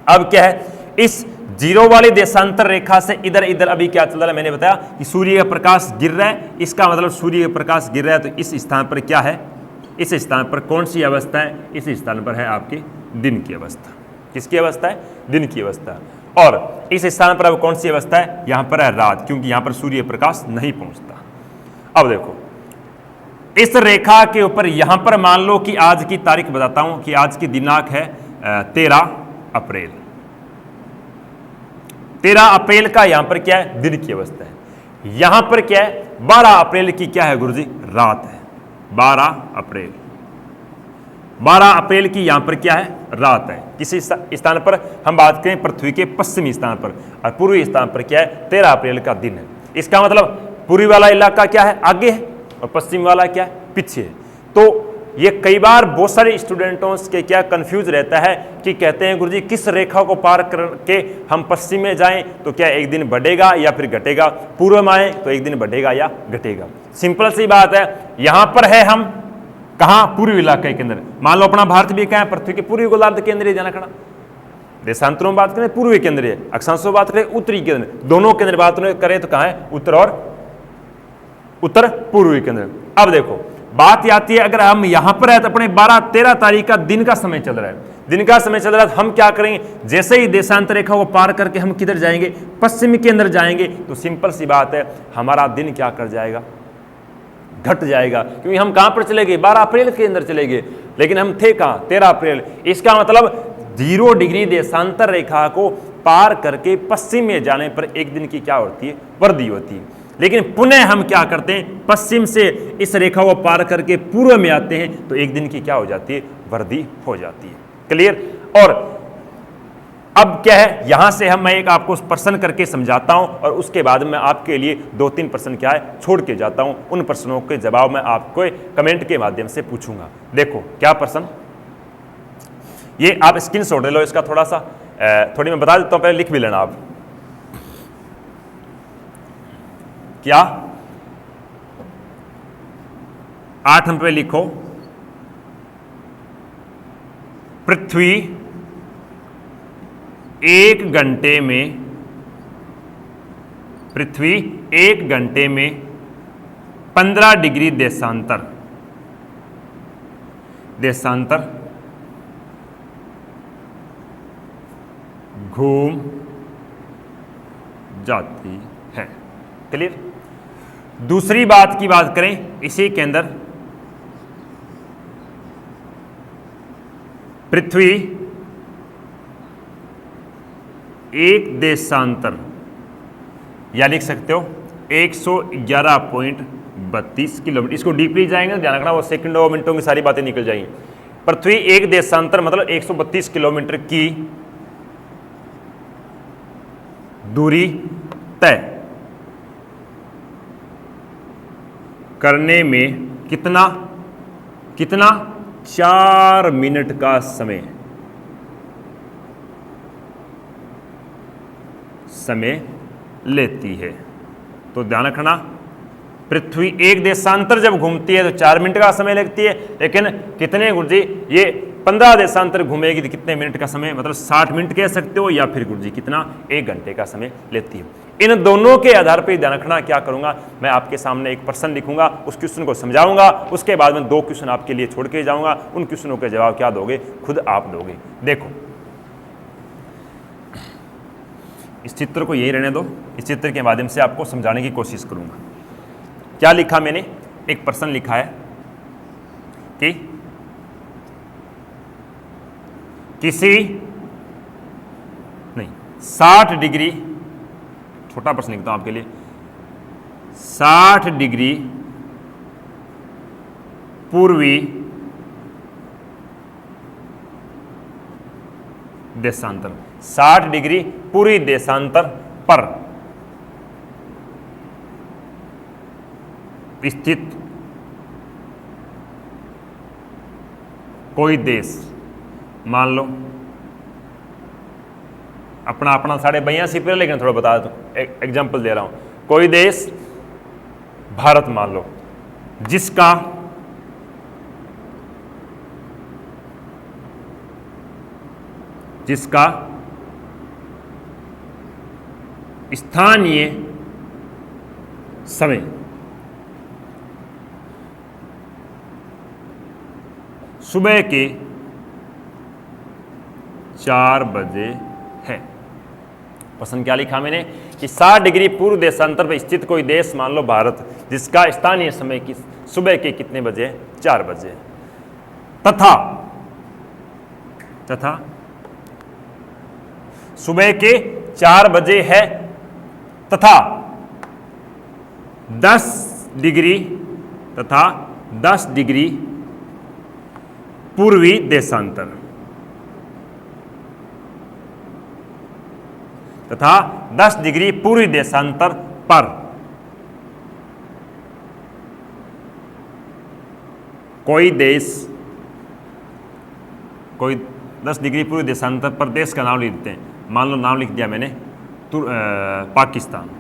अब क्या है, इस 0 वाली देशांतर रेखा से इधर इधर अभी क्या चल रहा है, मैंने बताया कि सूर्य का प्रकाश गिर रहा है। इसका मतलब सूर्य का प्रकाश गिर रहा है, तो इस स्थान पर क्या है, इस स्थान पर कौन सी अवस्था है, इस स्थान पर है आपकी दिन की अवस्था। किसकी अवस्था है, दिन की अवस्था। और इस स्थान पर अब कौन सी अवस्था है, यहां पर है रात, क्योंकि यहां पर सूर्य प्रकाश नहीं पहुंचता। अब देखो इस रेखा के ऊपर यहां पर मान लो कि आज की तारीख बताता हूं कि आज की दिनांक है 13 अप्रैल। 13 अप्रैल का यहां पर क्या है, दिन की अवस्था है। यहां पर क्या है 12 अप्रैल की क्या है गुरुजी, रात है। 12 अप्रैल की यहां पर क्या है, रात है। किसी स्थान पर हम बात करें पृथ्वी के पश्चिमी स्थान पर, और पूर्वी स्थान पर क्या है 13 अप्रैल का दिन है। इसका मतलब पूर्वी वाला इलाका क्या है, आगे है, और पश्चिम वाला क्या है, पीछे है। तो ये कई बार बहुत सारे स्टूडेंटों के क्या कंफ्यूज रहता है कि कहते हैं गुरुजी किस रेखा को पार करके हम पश्चिम में जाएं तो क्या एक दिन बढ़ेगा या फिर घटेगा, पूर्व में आए तो एक दिन बढ़ेगा या घटेगा। सिंपल सी बात है, यहां पर है हम कहां, पूर्वी इलाके के अंदर। मान लो अपना भारत भी क्या है, पृथ्वी के पूर्वी गोलार्ध के अंदर ही जाना खड़ा। देशांतरों में बात करें पूर्वी के अंदर है, अक्षांशों बात करें उत्तरी के अंदर, दोनों के अंदर बात करें तो कहां है, उत्तर और उत्तर पूर्वी केंद्र। अब देखो बात आती है, अगर हम यहां पर है तो अपने 12-13 तारीख का दिन का समय चल रहा है, दिन का समय चल रहा है, तो हम क्या करेंगे, जैसे ही देशांतर रेखा को पार करके हम किधर जाएंगे, पश्चिम के अंदर जाएंगे, तो सिंपल सी बात है हमारा दिन क्या कर जाएगा, घट जाएगा, क्योंकि हम कहां पर चले गए, 12 अप्रैल के अंदर चले गए, लेकिन हम थे कहां, 13 अप्रैल। इसका मतलब 0 डिग्री देशांतर रेखा को पार करके पश्चिम में जाने पर एक दिन की क्या होती है, वृद्धि होती है। लेकिन पुनः हम क्या करते हैं, पश्चिम से इस रेखा को पार करके पूर्व में आते हैं, तो एक दिन की क्या हो जाती है, वृद्धि हो जाती है। क्लियर। और अब क्या है, यहां से मैं एक आपको प्रश्न करके समझाता हूं और उसके बाद मैं आपके लिए 2-3 प्रश्न क्या है छोड़ के जाता हूं, उन प्रश्नों के जवाब मैं आपको कमेंट के माध्यम से पूछूंगा। देखो क्या प्रश्न, ये आप स्क्रीनशॉट ले लो इसका, थोड़ा सा थोड़ी मैं बता देता हूं, पहले लिख भी लेना आप। क्या 8 नंबर पे लिखो, पृथ्वी 1 घंटे में, पृथ्वी 1 घंटे में 15 डिग्री देशांतर घूम जाती है। क्लियर। दूसरी बात की बात करें, इसी के अंदर पृथ्वी एक देशांतर, या लिख सकते हो 111.32 किलोमीटर, इसको डीपली जाएंगे ध्यान रखना, वो सेकंडों मिनटों की सारी बातें निकल जाएंगी। पृथ्वी एक देशांतर मतलब 132 किलोमीटर की दूरी तय करने में कितना 4 मिनट का समय लेती है। तो ध्यान रखना, पृथ्वी एक देशांतर जब घूमती है तो 4 मिनट का समय लगती है, लेकिन कितने गुरुजी, ये 15 देशांतर घूमेगी तो कितने मिनट का समय, मतलब 60 मिनट कह सकते हो, या फिर गुरुजी कितना, 1 घंटे का समय लेती है। इन दोनों के आधार पर ध्यान रखना, क्या करूंगा मैं आपके सामने एक प्रश्न लिखूंगा, उस क्वेश्चन को समझाऊंगा, उसके बाद में 2 क्वेश्चन आपके लिए छोड़ के जाऊंगा, उन क्वेश्चनों के जवाब क्या दोगे, खुद आप दोगे। देखो इस चित्र को यही रहने दो, इस चित्र के माध्यम से आपको समझाने की कोशिश करूंगा। क्या लिखा मैंने, एक प्रश्न लिखा है कि किसी 60 डिग्री, छोटा प्रश्न लिखता हूं आपके लिए, 60 डिग्री पूर्वी देशांतर, 60 डिग्री पूर्वी देशांतर पर स्थित कोई देश, मान लो अपना साढ़े 82 पे, लेकिन थोड़ा बता दूं, एग्जाम्पल दे रहा हूं, कोई देश भारत मान लो, जिसका स्थानीय समय सुबह के 4 बजे है। प्रश्न क्या लिखा मैंने कि 60 डिग्री पूर्व देशांतर पर स्थित कोई देश, मान लो भारत, जिसका स्थानीय समय की सुबह के कितने बजे, 4 बजे, तथा सुबह के 4 बजे है, तथा 10 डिग्री पूर्वी देशांतर, तथा 10 डिग्री पूर्वी देशांतर पर कोई 10 डिग्री पूर्वी देशांतर पर देश का नाम लिख देते हैं। मान लो नाम लिख दिया मैंने पाकिस्तान,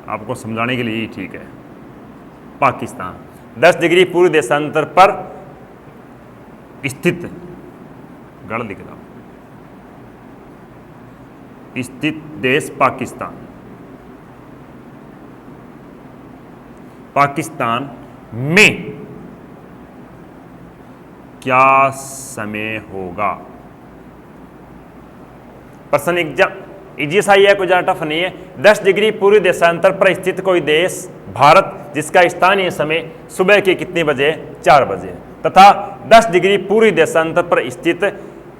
आपको समझाने के लिए ही ठीक है, पाकिस्तान 10 डिग्री पूर्वी देशांतर पर स्थित, गढ़ लिख रहा हूं, स्थित देश पाकिस्तान पाकिस्तान में क्या समय होगा। प्रश्न एग्जाम इजी सा ही है, कोई ज्यादा टफ नहीं है। 10 डिग्री पूर्वी देशांतर पर स्थित कोई देश भारत जिसका स्थानीय समय सुबह के कितने बजे, 4 बजे, तथा 10 डिग्री पूर्वी देशांतर पर स्थित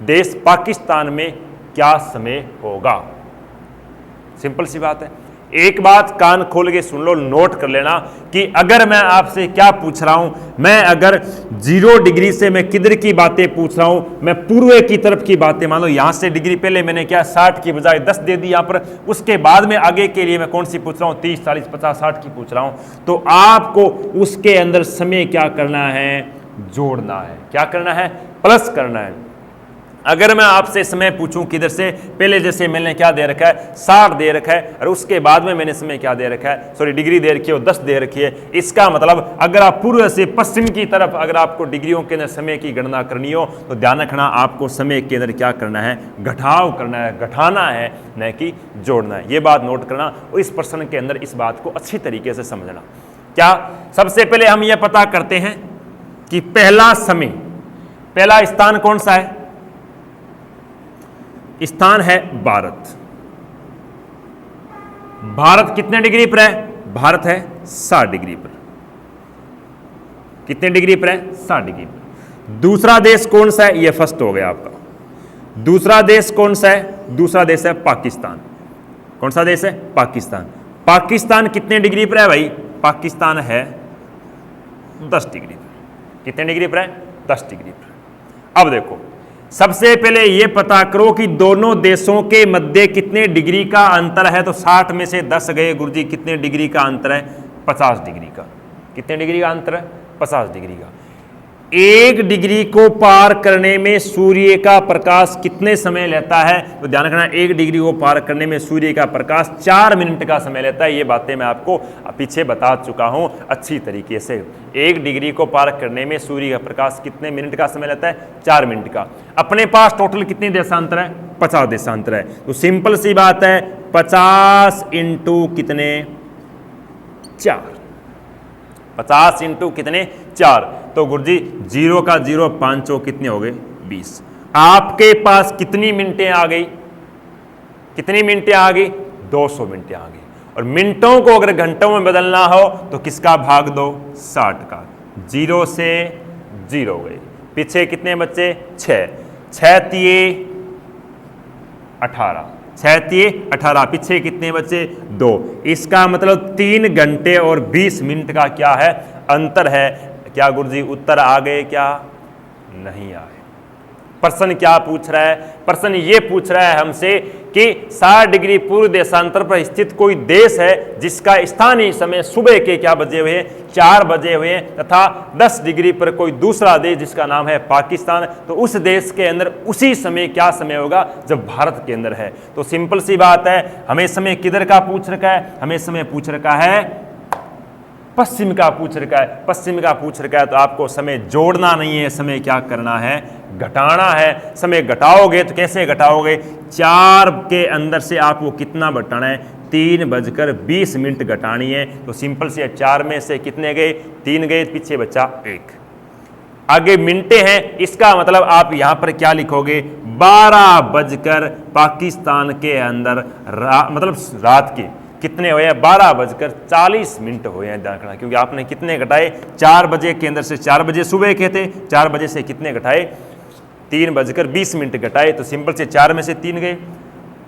देश पाकिस्तान में क्या समय होगा। सिंपल सी बात है। एक बात कान खोल के सुन लो, नोट कर लेना कि अगर मैं आपसे क्या पूछ रहा हूं, मैं अगर 0 डिग्री से मैं किधर की बातें पूछ रहा हूं, मैं पूर्व की तरफ की बातें, मान लो यहां से डिग्री पहले मैंने क्या 60 की बजाय 10 दे दी यहां पर, उसके बाद में आगे के लिए मैं कौन सी पूछ रहा हूं, 30, 40, 50, 60 की पूछ रहा हूं, तो आपको उसके अंदर समय क्या करना है, जोड़ना है। क्या करना है, प्लस करना है। अगर मैं आपसे समय पूछूं किधर से, पहले जैसे मैंने क्या दे रखा है, 60 दे रखा है, और उसके बाद में मैंने समय क्या दे रखा है, सॉरी डिग्री दे रखी है, 10 दे रखी है। इसका मतलब अगर आप पूर्व से पश्चिम की तरफ अगर आपको डिग्रियों के अंदर समय की गणना करनी हो तो ध्यान रखना आपको समय के अंदर क्या करना है, घटाव करना है, घटाना है, न कि जोड़ना है। ये बात नोट करना और इस प्रश्न के अंदर इस बात को अच्छी तरीके से समझना। क्या, सबसे पहले हम ये पता करते हैं कि पहला समय, पहला स्थान कौन सा है, स्थान है भारत। भारत कितने डिग्री पर है, भारत है 60 डिग्री पर। कितने डिग्री पर है, 60 डिग्री पर। दूसरा देश कौन सा है, यह फर्स्ट हो गया आपका। दूसरा देश कौन सा है, दूसरा देश है पाकिस्तान। कौन सा देश है, पाकिस्तान। पाकिस्तान कितने डिग्री पर है भाई, पाकिस्तान है 10 डिग्री पर। कितने डिग्री पर है, 10 डिग्री पर। अब देखो, सबसे पहले यह पता करो कि दोनों देशों के मध्य कितने डिग्री का अंतर है, तो 60 में से 10 गए गुरुजी, कितने डिग्री का अंतर है, 50 डिग्री का। कितने डिग्री का अंतर है, 50 डिग्री का। 1 डिग्री को पार करने में सूर्य का प्रकाश कितने समय लेता है, तो ध्यान रखना 1 डिग्री को पार करने में सूर्य का प्रकाश 4 मिनट का समय लेता है। ये बातें मैं आपको पीछे बता चुका हूं अच्छी तरीके से। 1 डिग्री को पार करने में सूर्य का प्रकाश कितने मिनट का समय लेता है, 4 मिनट का। अपने पास टोटल कितने देशांतर है, 50 देशांतर है। तो सिंपल सी बात है, 50 इंटू कितने, 4। 50 इंटू कितने, 4। तो गुरुजी 0 का 0, 5 कितने हो गए, 20। आपके पास कितनी मिनटें आ गई, कितनी मिनटें आ गई, 200 मिनटें आ गई। और मिनटों को अगर घंटों में बदलना हो तो किसका भाग दो, 60 का। 0 से 0 गए, पीछे कितने बच्चे, 6, 6 तिये 18, 6 तिये 18, पीछे कितने बच्चे, 2। इसका मतलब 3 घंटे और 20 मिनट का क्या है, अंतर है। क्या गुरुजी उत्तर आ गए, क्या नहीं आए। प्रश्न क्या पूछ रहा है, प्रश्न ये पूछ रहा है हमसे कि 60 डिग्री पूर्व देशांतर पर स्थित कोई देश है जिसका स्थानीय समय सुबह के क्या बजे हुए, 4 बजे हुए, तथा 10 डिग्री पर कोई दूसरा देश जिसका नाम है पाकिस्तान। तो उस देश के अंदर उसी समय क्या समय होगा जब भारत के अंदर है। तो सिंपल सी बात है, हमें समय किधर का पूछ रखा है, हमें समय पूछ रखा है पश्चिम का पूछ रखा है। पश्चिम का पूछ रखा है तो आपको समय जोड़ना नहीं है, समय क्या करना है, घटाना है। समय घटाओगे तो कैसे घटाओगे, 4 के अंदर से आपको कितना घटाना है, 3:20 घटानी है। तो सिंपल से 4 में से कितने गए, 3 गए, पीछे बचा 1। आगे मिनटें हैं, इसका मतलब आप यहां पर क्या लिखोगे, 12 बजकर पाकिस्तान के अंदर मतलब रात के कितने हुए, 12:40 हुए हैं। ध्यान रखना, क्योंकि आपने कितने घटाए, 4 बजे के अंदर से 4 बजे सुबह के थे, 4 बजे से कितने घटाए, 3:20 घटाए। तो सिंपल से 4 में से 3 गए,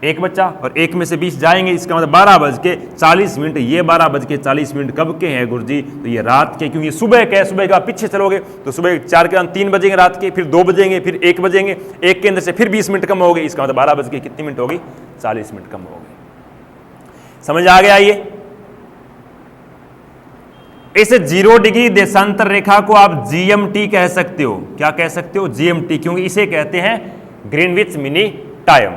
1 बच्चा, और 1 में से 20 जाएंगे, इसका मतलब 12:40। ये 12:40 कब के हैं गुरुजी, तो ये रात के, क्योंकि सुबह के, सुबह का पीछे चलोगे तो सुबह 4 के बाद 3 बजेंगे रात के, फिर 2 बजेंगे, फिर 1 बजेंगे, 1 के अंदर से फिर 20 मिनट कम हो गए, इसका मतलब 12 कितनी मिनट होगी, 40 मिनट कम हो गए। समझ आ गया। ये इस 0 डिग्री देशांतर रेखा को आप जीएमटी कह सकते हो। क्या कह सकते हो, जीएमटी, क्योंकि इसे कहते हैं ग्रीनविच मिनी टाइम।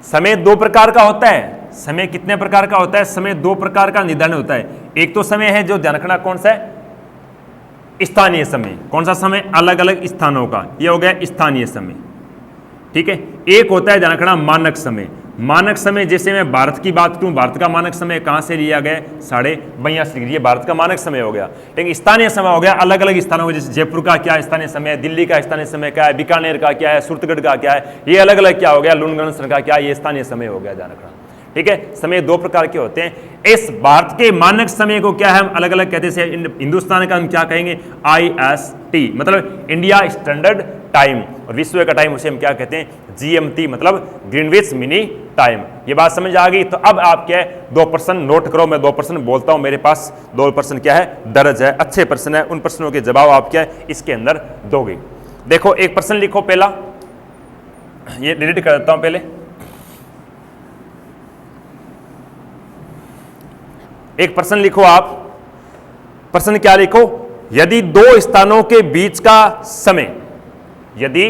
समय 2 प्रकार का होता है। समय कितने प्रकार का होता है, समय 2 प्रकार का निर्धारण होता है। एक तो समय है जो ध्यान रखना कौन सा है, स्थानीय समय। कौन सा समय, अलग अलग स्थानों का, ये हो गया स्थानीय समय, ठीक है। एक होता है ध्यान रखना मानक समय। मानक समय, जैसे मैं भारत की बात करूं, भारत का मानक समय कहां से लिया गया? 82.5 डिग्री, ये भारत का मानक समय हो गया। लेकिन स्थानीय समय हो गया अलग अलग स्थानों का, जैसे जयपुर का क्या स्थानीय समय है, दिल्ली का स्थानीय समय क्या है, बीकानेर का क्या है, सूरतगढ़ का क्या है, ये अलग अलग क्या हो गया, लुनगनसर का क्या, ये स्थानीय समय हो गया, ध्यान रखना। ठीक है, समय दो प्रकार के होते हैं। इस भारत के मानक समय को क्या है, हम अलग अलग कहते हैं। हिंदुस्तान का हम क्या कहेंगे? IST, मतलब इंडिया स्टैंडर्ड टाइम, और विश्व का टाइम उसे हम क्या कहते हैं? GMT, मतलब ग्रीनविच मिनी टाइम। ये बात समझ आ गई? तो अब आप क्या है, 2 प्रश्न नोट करो, मैं 2 प्रश्न बोलता हूं, मेरे पास 2 प्रश्न क्या है, दर्ज है, अच्छे प्रश्न है। उन प्रश्नों के जवाब आप क्या है इसके अंदर दोगे। देखो, एक प्रश्न लिखो पहला, ये डिलीट कर देता हूं पहले। एक प्रश्न लिखो आप, प्रश्न क्या लिखो? यदि 2 स्थानों के बीच का समय, यदि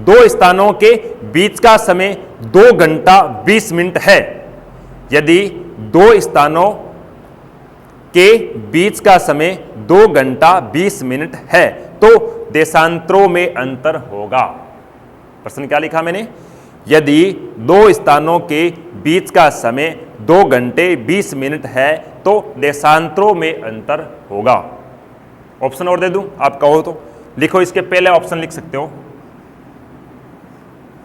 2 स्थानों के बीच का समय 2 घंटा 20 मिनट है, यदि 2 स्थानों के बीच का समय 2 घंटा 20 मिनट है, तो देशांतरों में अंतर होगा। प्रश्न क्या लिखा मैंने? यदि 2 स्थानों के बीच का समय 2 घंटे 20 मिनट है, तो देशांतरों में अंतर होगा। ऑप्शन और दे दूं, आप कहो तो लिखो। इसके पहले ऑप्शन लिख सकते हो।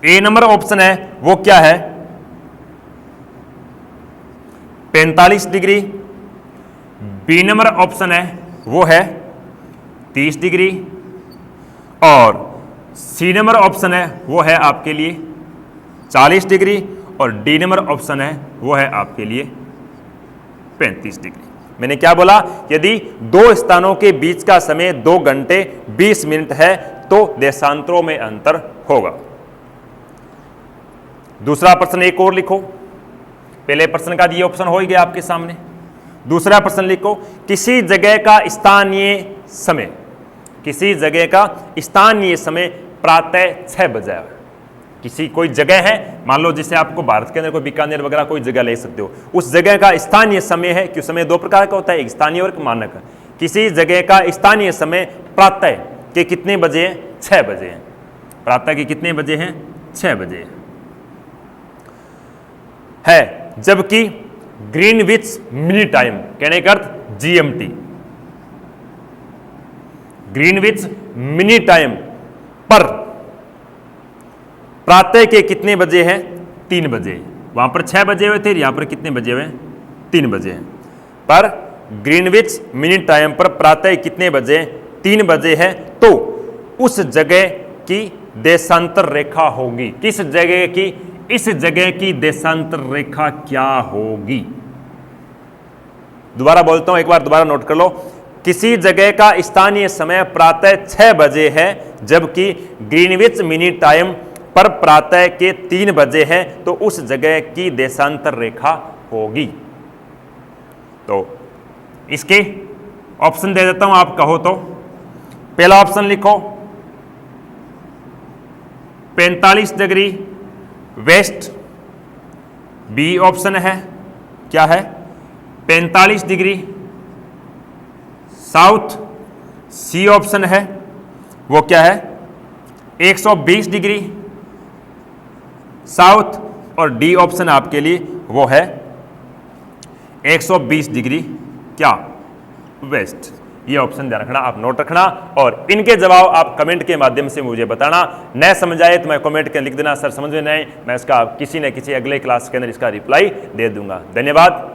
ए नंबर ऑप्शन है वो क्या है? 45 डिग्री। बी नंबर ऑप्शन है वो है 30 डिग्री। और सी नंबर ऑप्शन है वो है आपके लिए 40 डिग्री। और डी नंबर ऑप्शन है वो है आपके लिए 35 डिग्री। मैंने क्या बोला? यदि 2 स्थानों के बीच का समय 2 घंटे 20 मिनट है, तो देशांतरों में अंतर होगा। दूसरा प्रश्न एक और लिखो। पहले प्रश्न का ये ऑप्शन हो ही गया आपके सामने। दूसरा प्रश्न लिखो, किसी जगह का स्थानीय समय, किसी जगह का स्थानीय समय प्रातः 6 बजे। किसी कोई जगह है, मान लो जैसे आपको भारत के अंदर कोई बीकानेर वगैरह कोई जगह ले सकते हो, उस जगह का स्थानीय समय है, क्यों समय 2 प्रकार का होता है, एक स्थानीय और एक मानक। किसी जगह का स्थानीय समय प्रातः के कितने बजे हैं? 6 बजे हैं। प्रातः के कितने बजे हैं? 6 बजे है। जबकि ग्रीनविच मिनी टाइम, कहने का अर्थ GMT, ग्रीनविच मिनी टाइम पर प्रातः के कितने बजे हैं? 3 बजे। वहां पर 6 बजे हुए थे, यहां पर कितने बजे हुए? 3 बजे हैं। पर ग्रीनविच मिनी टाइम पर प्रातः कितने बजे? 3 बजे है। तो उस जगह की देशांतर रेखा होगी। किस जगह की? इस जगह की देशांतर रेखा क्या होगी? दोबारा बोलता हूं, एक बार दोबारा नोट कर लो। किसी जगह का स्थानीय समय प्रातः 6 बजे है, जबकि ग्रीनविच मिनी टाइम पर प्रातः के 3 बजे है, तो उस जगह की देशांतर रेखा होगी। तो इसके ऑप्शन दे देता हूं, आप कहो तो। पहला ऑप्शन लिखो 45 डिग्री वेस्ट, बी ऑप्शन है क्या है? 45 डिग्री साउथ, सी ऑप्शन है वो क्या है? 120 डिग्री साउथ। और डी ऑप्शन आपके लिए वो है 120 डिग्री क्या? वेस्ट। ये ऑप्शन ध्यान रखना, आप नोट रखना, और इनके जवाब आप कमेंट के माध्यम से मुझे बताना। न समझ आए तो मैं कमेंट के लिख देना, सर समझ में नहीं, मैं इसका किसी न किसी अगले क्लास के अंदर इसका रिप्लाई दे दूंगा। धन्यवाद।